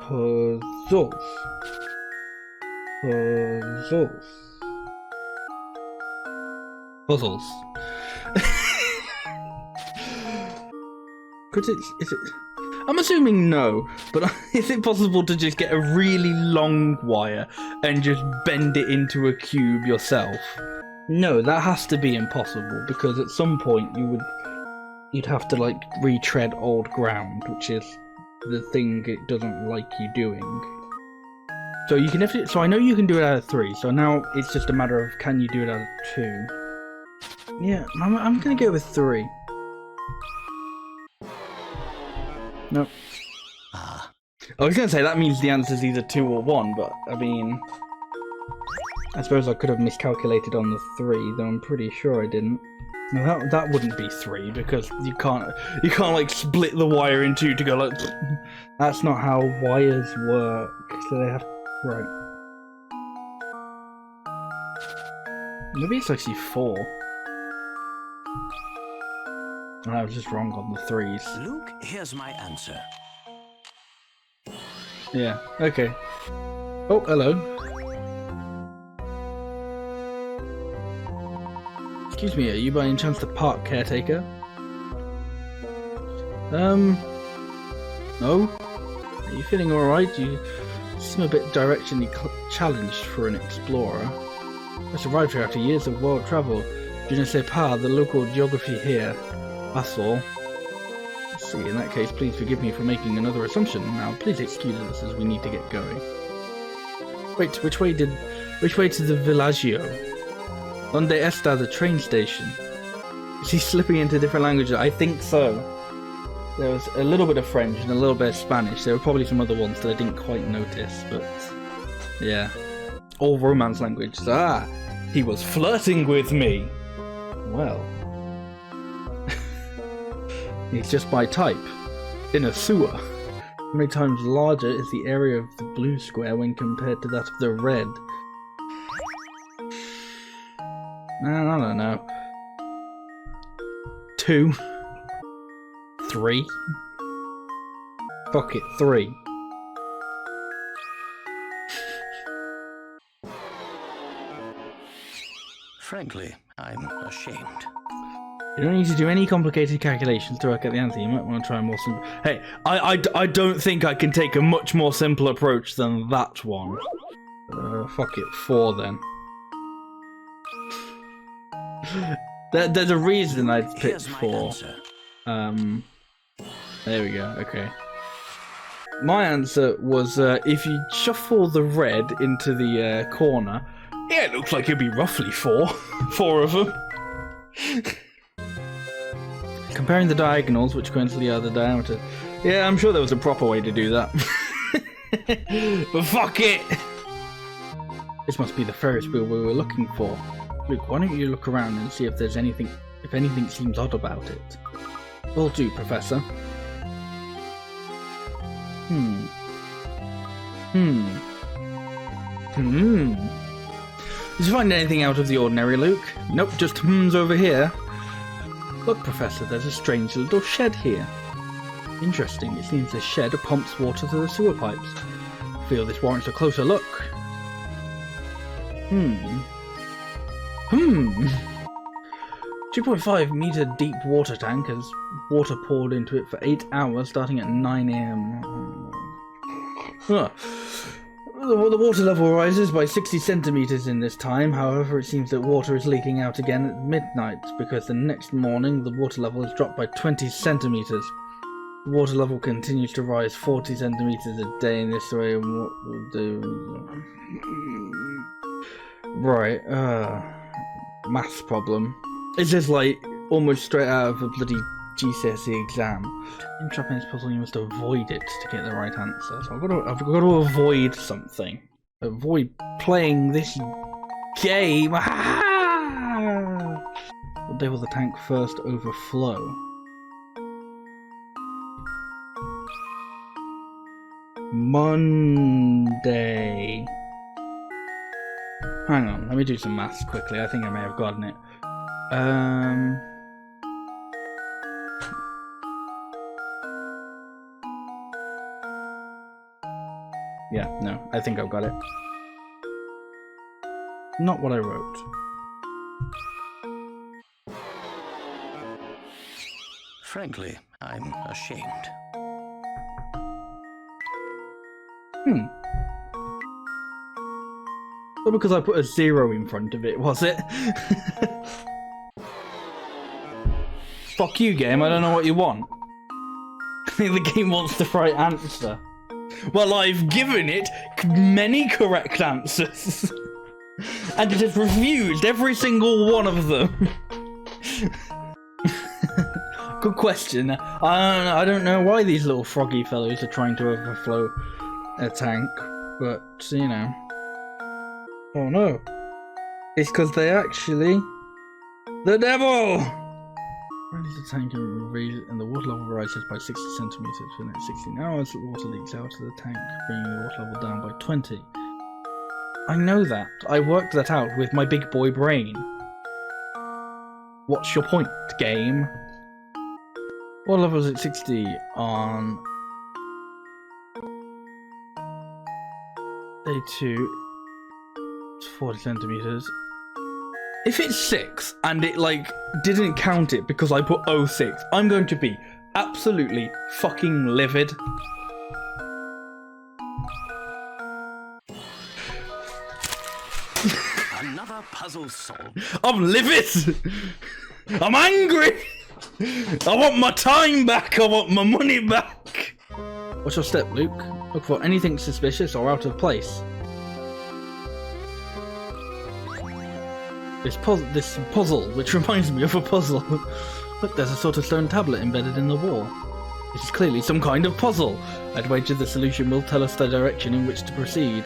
Puzzles. Puzzles. Puzzles. Is it? I'm assuming no, but is it possible to just get a really long wire and just bend it into a cube yourself? No, that has to be impossible, because at some point you'd have to like retread old ground, which is the thing it doesn't like you doing. So you can so I know you can do it out of 3, so now it's just a matter of can you do it out of 2. Yeah, I'm gonna go with 3. Nope. I was gonna say that means the answer's either 2 or 1, but I mean, I suppose I could have miscalculated on the 3, though I'm pretty sure I didn't. No, that wouldn't be 3, because you can't like split the wire in 2 to go like. That's not how wires work. So they have right. Maybe it's actually 4. I was just wrong on the 3s. Luke, here's my answer. Yeah, okay. Oh, hello. Excuse me, are you by any chance the park caretaker? No? Are you feeling alright? You seem a bit directionally challenged for an explorer. I just arrived here after years of world travel. Je ne sais pas the local geography here. That's all. Let's see, in that case, please forgive me for making another assumption. Now, please excuse us as we need to get going. Wait, which way to the villaggio? Donde está the train station? Is he slipping into different languages? I think so. There was a little bit of French and a little bit of Spanish. There were probably some other ones that I didn't quite notice, but yeah. All Romance languages. Ah, he was flirting with me. Well. He's just my type. In a sewer. How many times larger is the area of the blue square when compared to that of the red? I don't know. 2. 3. Fuck it, 3. Frankly, I'm ashamed. You don't need to do any complicated calculations to work out the answer. You might want to try a more simple... Hey, I don't think I can take a much more simple approach than that one. Fuck it, 4 then. There's a reason I picked 4. There we go, okay. My answer was if you shuffle the red into the corner, yeah, it looks like it'd be roughly 4. 4 of them. Comparing the diagonals, which coincidentally are the diameter. Yeah, I'm sure there was a proper way to do that. But fuck it! This must be the Ferris wheel we were looking for. Luke, why don't you look around and see if there's anything seems odd about it. Will do, Professor. Did you find anything out of the ordinary, Luke? Nope, just over here. Look, Professor, there's a strange little shed here. Interesting, it seems this shed pumps water to the sewer pipes. I feel this warrants a closer look. 2.5 meter deep water tank has water poured into it for 8 hours starting at 9 AM. The water level rises by 60 centimeters in this time. However, it seems that water is leaking out again at midnight because the next morning the water level is dropped by 20 centimeters. The water level continues to rise 40 centimeters a day in this way, and what will do... Right, maths problem. It's just like almost straight out of a bloody GCSE exam. In trapping this puzzle, you must avoid it to get the right answer. So I've got to avoid something. Avoid playing this game. What day will the tank first overflow? Monday. Hang on, let me do some maths quickly. I think I may have gotten it. Yeah, no, I think I've got it. Not what I wrote. Frankly, I'm ashamed. Not because I put a 0 in front of it, was it? Fuck you, game, I don't know what you want. I think the game wants the right answer. Well, I've given it many correct answers. And it has refused every single one of them. Good question. I don't know why these little froggy fellows are trying to overflow a tank, but, you know. Oh no. It's because they actually... The devil! Raises the tank and the water level rises by 60 centimeters for the next 16 hours. The water leaks out of the tank, bringing the water level down by 20. I know that. I worked that out with my big boy brain. What's your point, game? Water level is at 60 on day 2. It's 40 centimeters. If it's 6 and it like didn't count it because I put 06, I'm going to be absolutely fucking livid. Another puzzle solved. I'm livid. I'm angry. I want my time back. I want my money back. What's your step, Luke? Look for anything suspicious or out of place. This puzzle, which reminds me of a puzzle. Look, there's a sort of stone tablet embedded in the wall. This is clearly some kind of puzzle. I'd wager the solution will tell us the direction in which to proceed.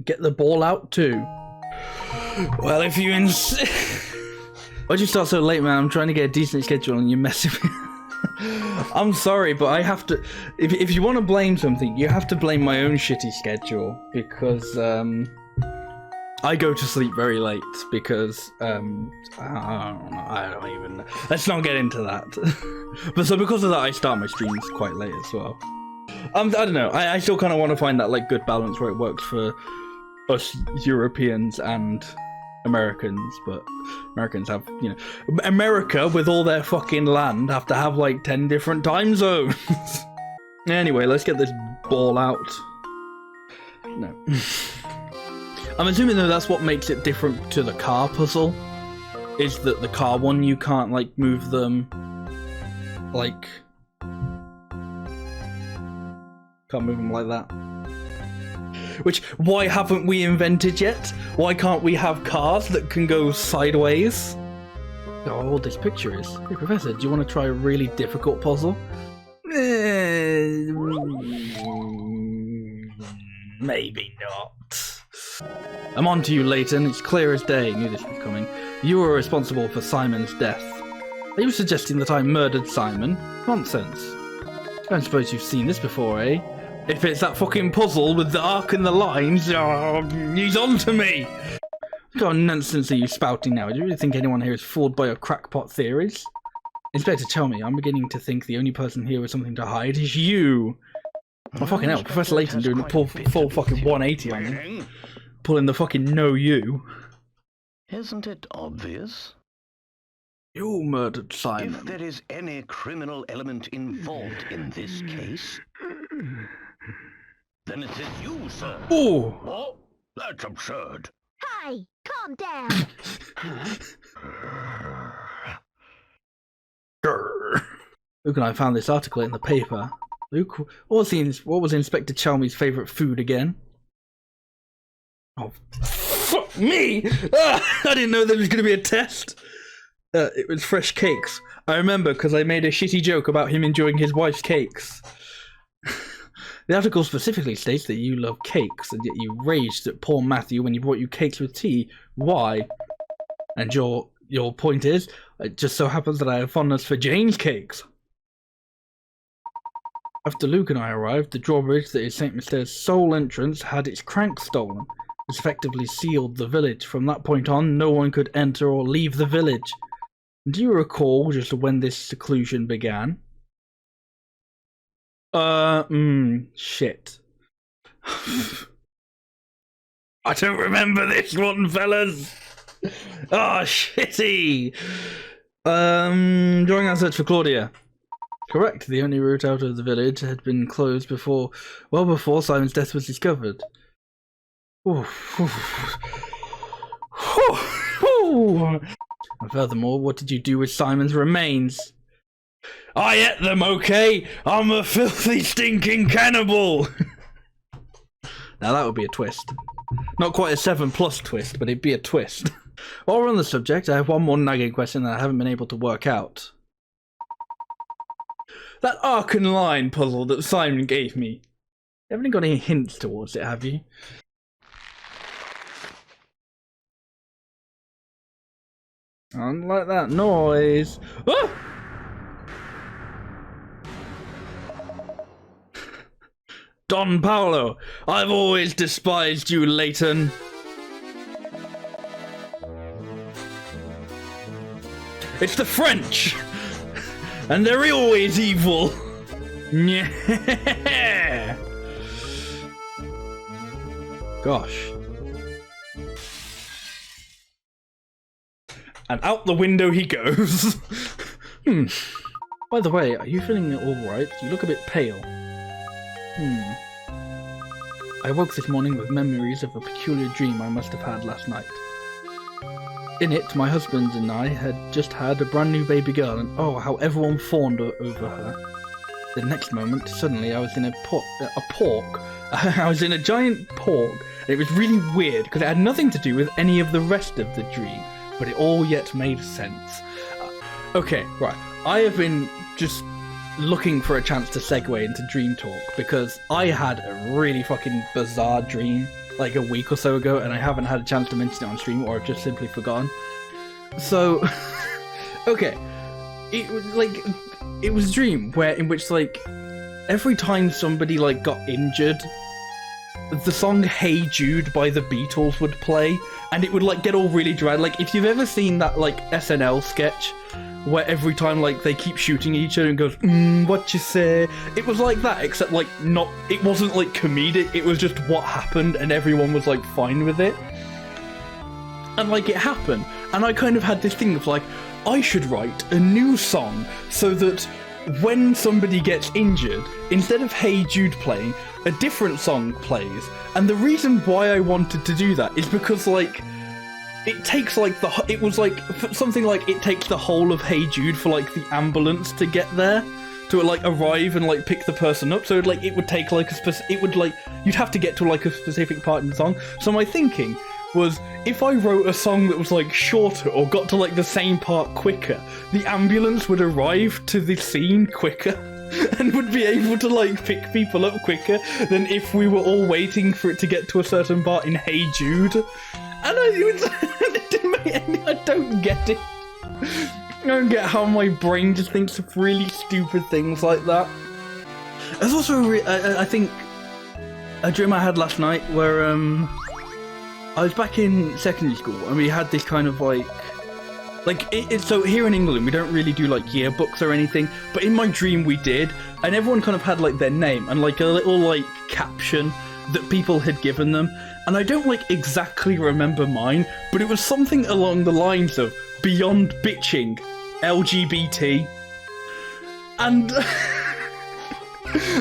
Get the ball out too. Well, if you insist. Why'd you start so late, man? I'm trying to get a decent schedule and you're messing with me. I'm sorry, but I have to... If you want to blame something, you have to blame my own shitty schedule. Because, I go to sleep very late because, I don't even know. Let's not get into that. But so because of that, I start my streams quite late as well. I don't know. I still kind of want to find that like good balance where it works for us Europeans and Americans, but Americans have, you know, America with all their fucking land have to have like 10 different time zones. Anyway, let's get this ball out. No. I'm assuming though that's what makes it different to the car puzzle, is that the car one you can't like move them, like, can't move them like that. Which, why haven't we invented yet? Why can't we have cars that can go sideways? Oh, what this picture is. Hey, Professor, do you want to try a really difficult puzzle? Maybe not. I'm on to you, Leighton. It's clear as day. Knew this was coming. You were responsible for Simon's death. Are you suggesting that I murdered Simon? Nonsense. I don't suppose you've seen this before, eh? If it's that fucking puzzle with the arc and the lines, he's on to me! What kind of nonsense are you spouting now? Do you really think anyone here is fooled by your crackpot theories? Inspector, tell me, I'm beginning to think the only person here with something to hide is you! Oh, fucking hell, Professor Layton doing a full fucking 180 on me. Pulling the fucking no you. Isn't it obvious? You murdered Simon. If there is any criminal element involved in this case, then it is you, sir. Oh! Oh, that's absurd. Hey, calm down. Luke and I found this article in the paper. Luke, what was Inspector Chalmey's favourite food again? Oh, fuck me! I didn't know there was going to be a test. It was fresh cakes. I remember because I made a shitty joke about him enjoying his wife's cakes. The article specifically states that you love cakes, and yet you raged at poor Matthew when he brought you cakes with tea. Why? And your point is, it just so happens that I have fondness for Jane's cakes. After Luke and I arrived, the drawbridge that is St. Myster's sole entrance had its crank stolen. This effectively sealed the village. From that point on, no one could enter or leave the village. Do you recall just when this seclusion began? Shit. I don't remember this one, fellas. Oh, shitty. During our search for Claudia. Correct. The only route out of the village had been closed before Simon's death was discovered. And furthermore, what did you do with Simon's remains? I ate them, okay? I'm a filthy, stinking cannibal! Now that would be a twist. Not quite a 7+ twist, but it'd be a twist. While we're on the subject, I have one more nagging question that I haven't been able to work out. That arc and line puzzle that Simon gave me. You haven't got any hints towards it, have you? I don't like that noise. Ah! Don Paolo, I've always despised you, Leighton. It's the French, and they're always evil. Yeah. Gosh. And out the window he goes. By the way, are you feeling alright? You look a bit pale. I woke this morning with memories of a peculiar dream I must have had last night. In it, my husband and I had just had a brand new baby girl, and oh, how everyone fawned over her. The next moment, suddenly I was in a pork. I was in a giant pork, and it was really weird because it had nothing to do with any of the rest of the dream, but it all yet made sense. Okay, right. I have been just looking for a chance to segue into dream talk because I had a really fucking bizarre dream like a week or so ago, and I haven't had a chance to mention it on stream, or I've just simply forgotten. So, okay, it was a dream in which every time somebody got injured, the song "Hey Jude" by the Beatles would play, and it would get all really dry. If you've ever seen that SNL sketch where every time they keep shooting each other and goes, what you say? It was like that, except not. It wasn't comedic. It was just what happened, and everyone was fine with it. And it happened, and I kind of had this thing of I should write a new song so that when somebody gets injured, instead of "Hey Jude" playing, a different song plays. And the reason why I wanted to do that is because it takes something it takes the whole of "Hey Jude" for the ambulance to get there, to arrive and pick the person up. So it would take you'd have to get to a specific part in the song. So my thinking was, if I wrote a song that was shorter or got to the same part quicker, the ambulance would arrive to the scene quicker and would be able to pick people up quicker than if we were all waiting for it to get to a certain part in "Hey Jude." And it didn't make I don't get it. I don't get how my brain just thinks of really stupid things like that. There's also I think a dream I had last night where I was back in secondary school, and we had this kind of so here in England we don't really do yearbooks or anything, but in my dream we did, and everyone kind of had their name and a little caption that people had given them, and I don't exactly remember mine, but it was something along the lines of "Beyond Bitching, LGBT," and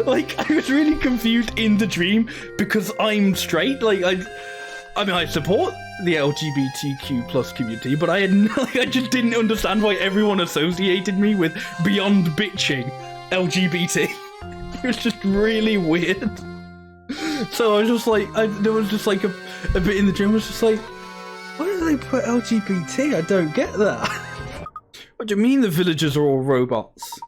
I was really confused in the dream because I'm straight. I mean, I support the LGBTQ plus community, but I just didn't understand why everyone associated me with "Beyond Bitching, LGBT." It was just really weird. So I was just there was just a bit in the dream. I was just why did they put LGBT? I don't get that. What do you mean the villagers are all robots?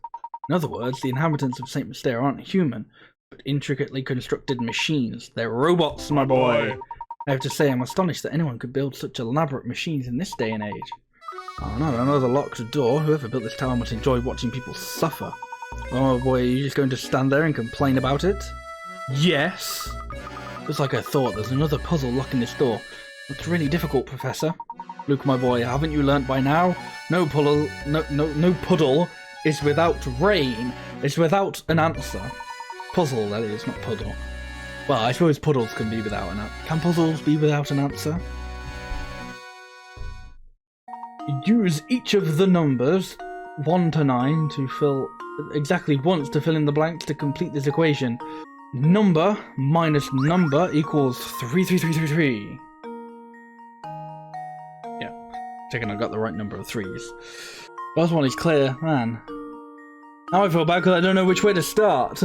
In other words, the inhabitants of St. Myster aren't human, but intricately constructed machines. They're robots, my boy. I have to say, I'm astonished that anyone could build such elaborate machines in this day and age. Oh no, another locked door. Whoever built this tower must enjoy watching people suffer. Oh boy, are you just going to stand there and complain about it? Yes! Just like I thought, there's another puzzle locking this door. Looks really difficult, Professor. Luke, my boy, haven't you learnt by now? No puddle is without rain. It's without an answer. Puzzle, that is, not puddle. Well, I suppose puddles can be without an answer. Can puzzles be without an answer? Use each of the numbers 1 to 9 to fill exactly once to fill in the blanks to complete this equation. Number minus number equals 33333. Yeah, checking I got the right number of threes. Last one is clear, man. Now I feel bad because I don't know which way to start.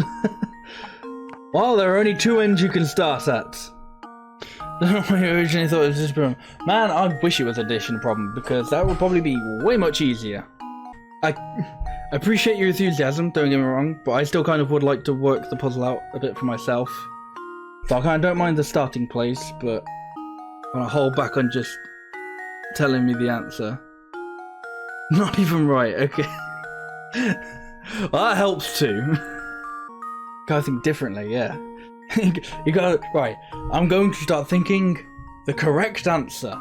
Well, there are only 2 ends you can start at. I don't know why I originally thought it was this problem. Man, I wish it was addition problem because that would probably be way much easier. I appreciate your enthusiasm, don't get me wrong, but I still kind of would like to work the puzzle out a bit for myself. So I kind of don't mind the starting place, but I want to hold back on just telling me the answer. Not even right, okay. Well, that helps too. Gotta think differently, yeah. You gotta, right, I'm going to start thinking the correct answer.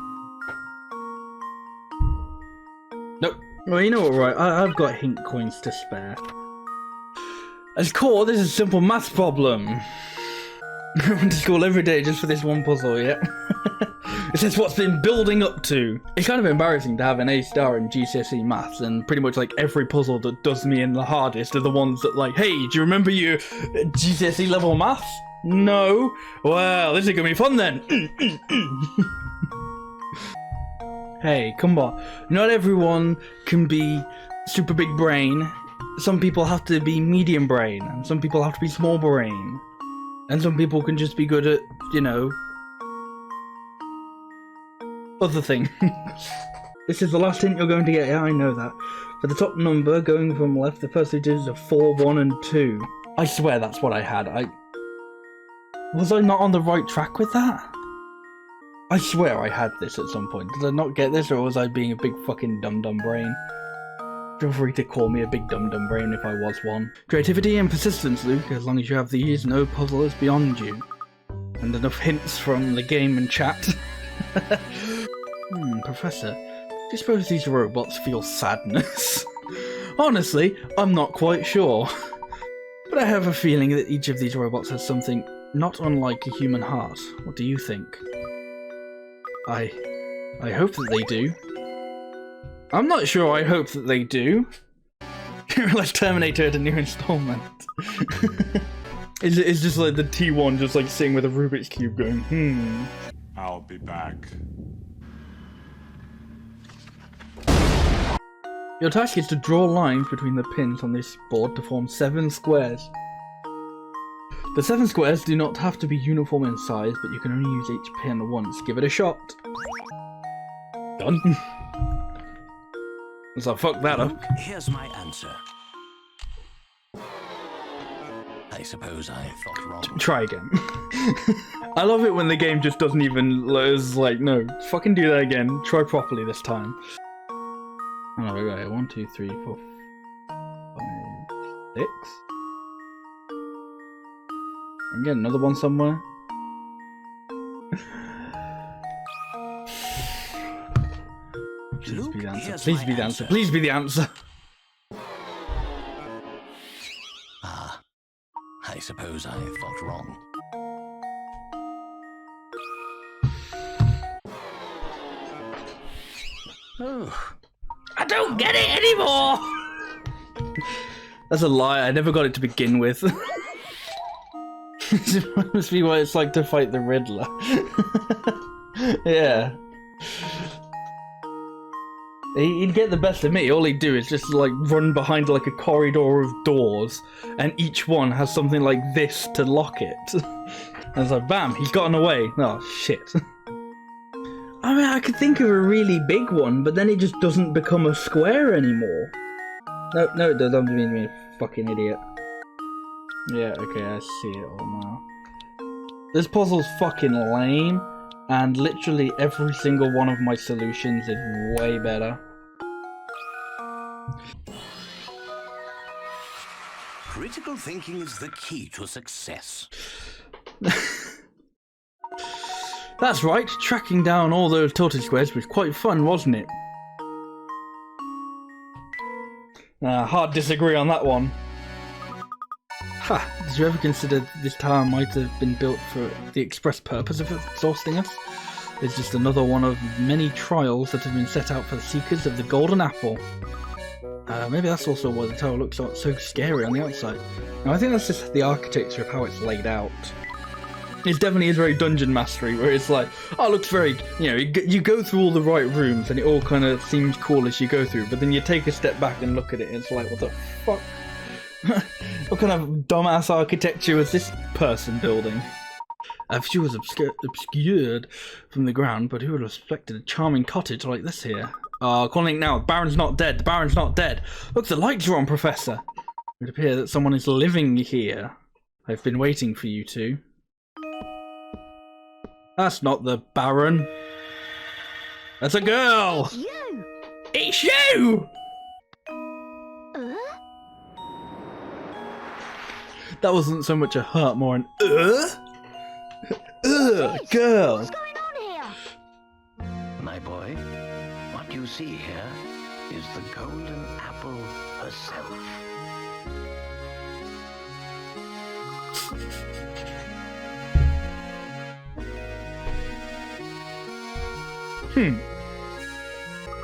Nope. Well, you know what, right, I've got hint coins to spare. As core, this is a simple maths problem. I went to school every day just for this one puzzle, yeah? This is what's been building up to. It's kind of embarrassing to have an A star in GCSE maths, and pretty much like every puzzle that does me in the hardest are the ones that like, hey, do you remember your GCSE level maths? No? Well, this is gonna be fun then. Hey, come on. Not everyone can be super big brain. Some people have to be medium brain, and some people have to be small brain. And some people can just be good at, you know, other things. This is the last hint you're going to get, yeah, I know that. For the top number, going from left, the first 2 digits are 4, 1, and 2. I swear that's what I had. Was I not on the right track with that? I swear I had this at some point. Did I not get this, or was I being a big fucking dum-dum brain? Feel free to call me a big dum-dum brain if I was one. Creativity and persistence, Luke. As long as you have these, no puzzle is beyond you. And enough hints from the game and chat. Professor, do you suppose these robots feel sadness? Honestly, I'm not quite sure. But I have a feeling that each of these robots has something not unlike a human heart. What do you think? I hope that they do. I'm not sure I hope that they do. Like Terminator at a new installment. It's just like the T1 just like sitting with a Rubik's Cube going, I'll be back. Your task is to draw lines between the pins on this board to form 7 squares. The 7 squares do not have to be uniform in size, but you can only use each pin once. Give it a shot. Done. So fuck that up. Here's my answer. I suppose I thought wrong. Try again. I love it when the game just doesn't even, is like, no, fucking do that again. Try properly this time. Oh, we got it. 1, 2, 3, 4, 5, 6. And get another one somewhere. Please be the answer. Please be the answer. Please be the answer. Ah, I suppose I thought wrong. Oh, I don't get it anymore! That's a lie, I never got it to begin with. This must be what it's like to fight the Riddler. Yeah. He'd get the best of me. All he'd do is just like run behind like a corridor of doors, and each one has something like this to lock it. And it's like, bam, he's gotten away. Oh, shit. I mean, I could think of a really big one, but then it just doesn't become a square anymore. No, it does. I'm being a fucking idiot. Yeah, okay, I see it all now. This puzzle's fucking lame, and literally every single one of my solutions is way better. Critical thinking is the key to success. That's right, tracking down all those tortoise squares was quite fun, wasn't it? Hard disagree on that one. Ha! Did you ever consider this tower might have been built for the express purpose of exhausting us? It's just another one of many trials that have been set out for the seekers of the golden apple. Maybe that's also why the tower looks so scary on the outside. Now I think that's just the architecture of how it's laid out. It definitely is very dungeon mastery, where it's like, oh, it looks very, you go through all the right rooms and it all kind of seems cool as you go through, but then you take a step back and look at it and it's like, what the fuck? What kind of dumbass architecture was this person building? A view was obscured from the ground, but who would have expected a charming cottage like this here? Calling it now, the Baron's not dead, the Baron's not dead. Look, the lights are on, Professor. It would appear that someone is living here. I've been waiting for you two. That's not the Baron. That's a girl! It's you! It's you! That wasn't so much a hurt, more an girl! What's going on here? My boy, what you see here is the golden apple herself.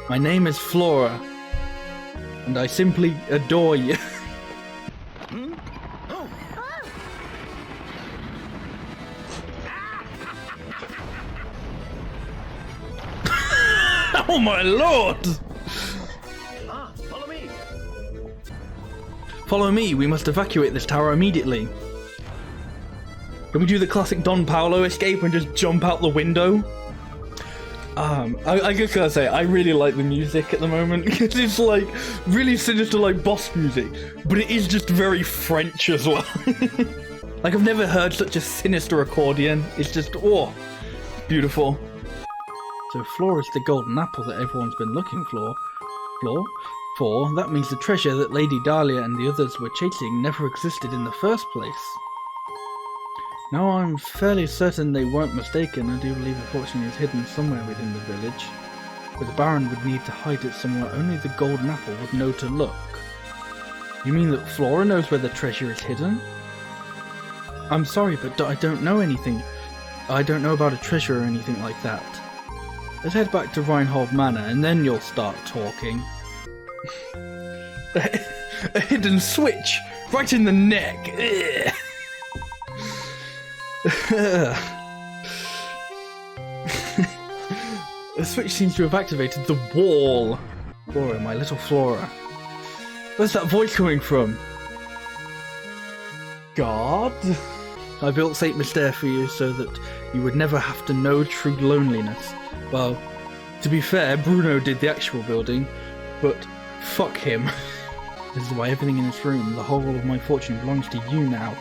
My name is Flora, and I simply adore you. Oh my lord! Follow me! Follow me, we must evacuate this tower immediately. Can we do the classic Don Paolo escape and just jump out the window? I just gotta say, I really like the music at the moment. It's like really sinister, like boss music, but it is just very French as well. Like I've never heard such a sinister accordion. It's just, oh, beautiful. So Flora is the golden apple that everyone's been looking for. That means the treasure that Lady Dahlia and the others were chasing never existed in the first place. Now I'm fairly certain they weren't mistaken. I do believe the fortune is hidden somewhere within the village. But the Baron would need to hide it somewhere only the golden apple would know to look. You mean that Flora knows where the treasure is hidden? I'm sorry, but I don't know anything. I don't know about a treasure or anything like that. Let's head back to Reinhold Manor and then you'll start talking. A hidden switch! Right in the neck! Ugh. The switch seems to have activated the wall. Flora, my little Flora. Where's that voice coming from? God? I built Saint Mystere for you so that you would never have to know true loneliness. Well, to be fair, Bruno did the actual building, but fuck him. This is why everything in this room, the whole of my fortune, belongs to you now.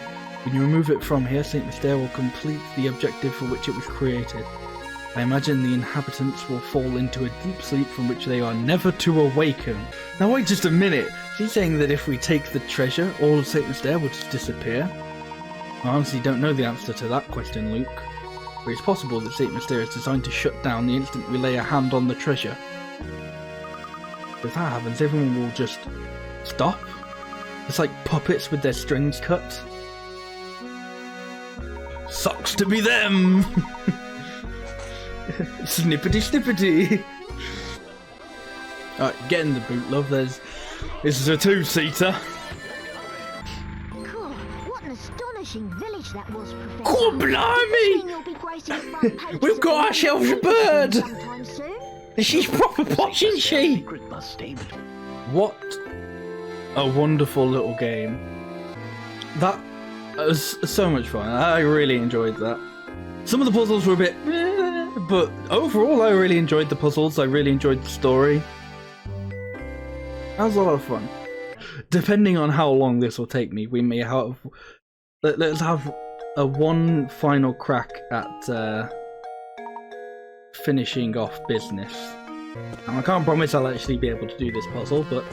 When you remove it from here, Saint Mystere will complete the objective for which it was created. I imagine the inhabitants will fall into a deep sleep from which they are never to awaken. Now wait just a minute, is he saying that if we take the treasure, all of Saint Mystere will just disappear? I honestly don't know the answer to that question, Luke. But it's possible that Saint Mystere is designed to shut down the instant we lay a hand on the treasure. If that happens, everyone will just stop. It's like puppets with their strings cut. Sucks to be them! Snippety snippety! Alright, get in the boot, love. This is a two-seater. Cool. What an astonishing village that was, Professor. Oh, blimey! You'll be gracing front pages We've of got the ourselves a Junkie bird! sometime soon. She's proper posh, isn't she? Secret must stay between. What a wonderful little game. That was so much fun. I really enjoyed that. Some of the puzzles were a bit but overall I really enjoyed the puzzles. I really enjoyed the story. That was a lot of fun. Depending on how long this will take me, we may have... Let's have a one final crack at finishing off business. And I can't promise I'll actually be able to do this puzzle, but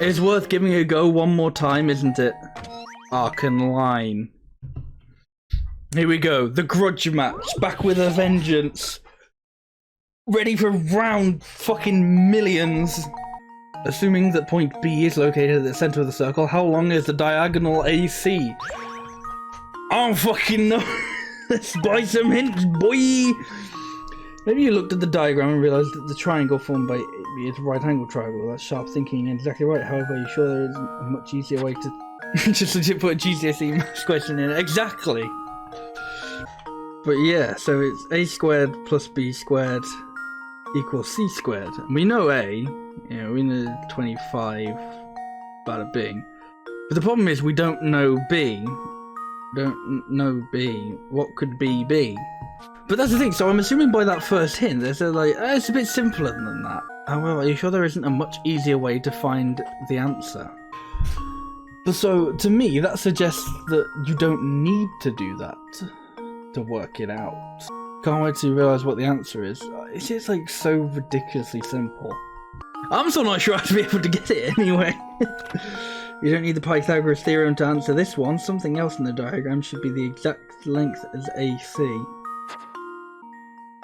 It's worth giving it a go one more time, isn't it? Arcan line. Here we go, the grudge match, back with a vengeance. Ready for round fucking millions. Assuming that point B is located at the center of the circle, how long is the diagonal AC? I don't fucking know. Let's buy some hints, boy! Maybe you looked at the diagram and realised that the triangle formed by AB is a right angle triangle. That's sharp thinking and exactly right. However, are you sure there isn't a much easier way to just legit put a GCSE maths question in? Exactly! But yeah, so it's a squared plus b squared equals c squared. And we know a, you know, we know 25, bada bing. But the problem is we don't know b. We don't know b. What could b be? But that's the thing, so I'm assuming by that first hint, they're like, it's a bit simpler than that. However, are you sure there isn't a much easier way to find the answer? But so, to me, that suggests that you don't need to do that to work it out. Can't wait to realise what the answer is. It's just like so ridiculously simple. I'm still not sure how to be able to get it anyway. You don't need the Pythagoras theorem to answer this one. Something else in the diagram should be the exact length as AC.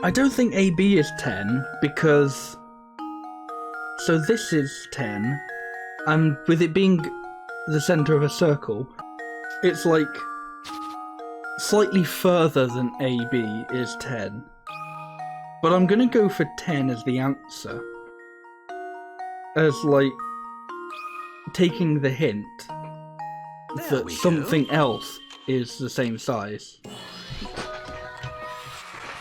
I don't think AB is 10 because... So this is 10, and with it being the centre of a circle, it's like slightly further than AB is 10. But I'm gonna go for 10 as the answer. As like, taking the hint that something else is the same size.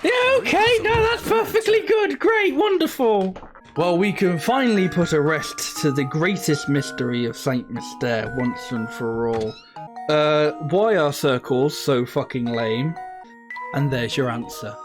Yeah, okay, no, that's perfectly good, great, wonderful. Well, we can finally put a rest to the greatest mystery of Saint Mystere once and for all. Why are circles so fucking lame? And there's your answer.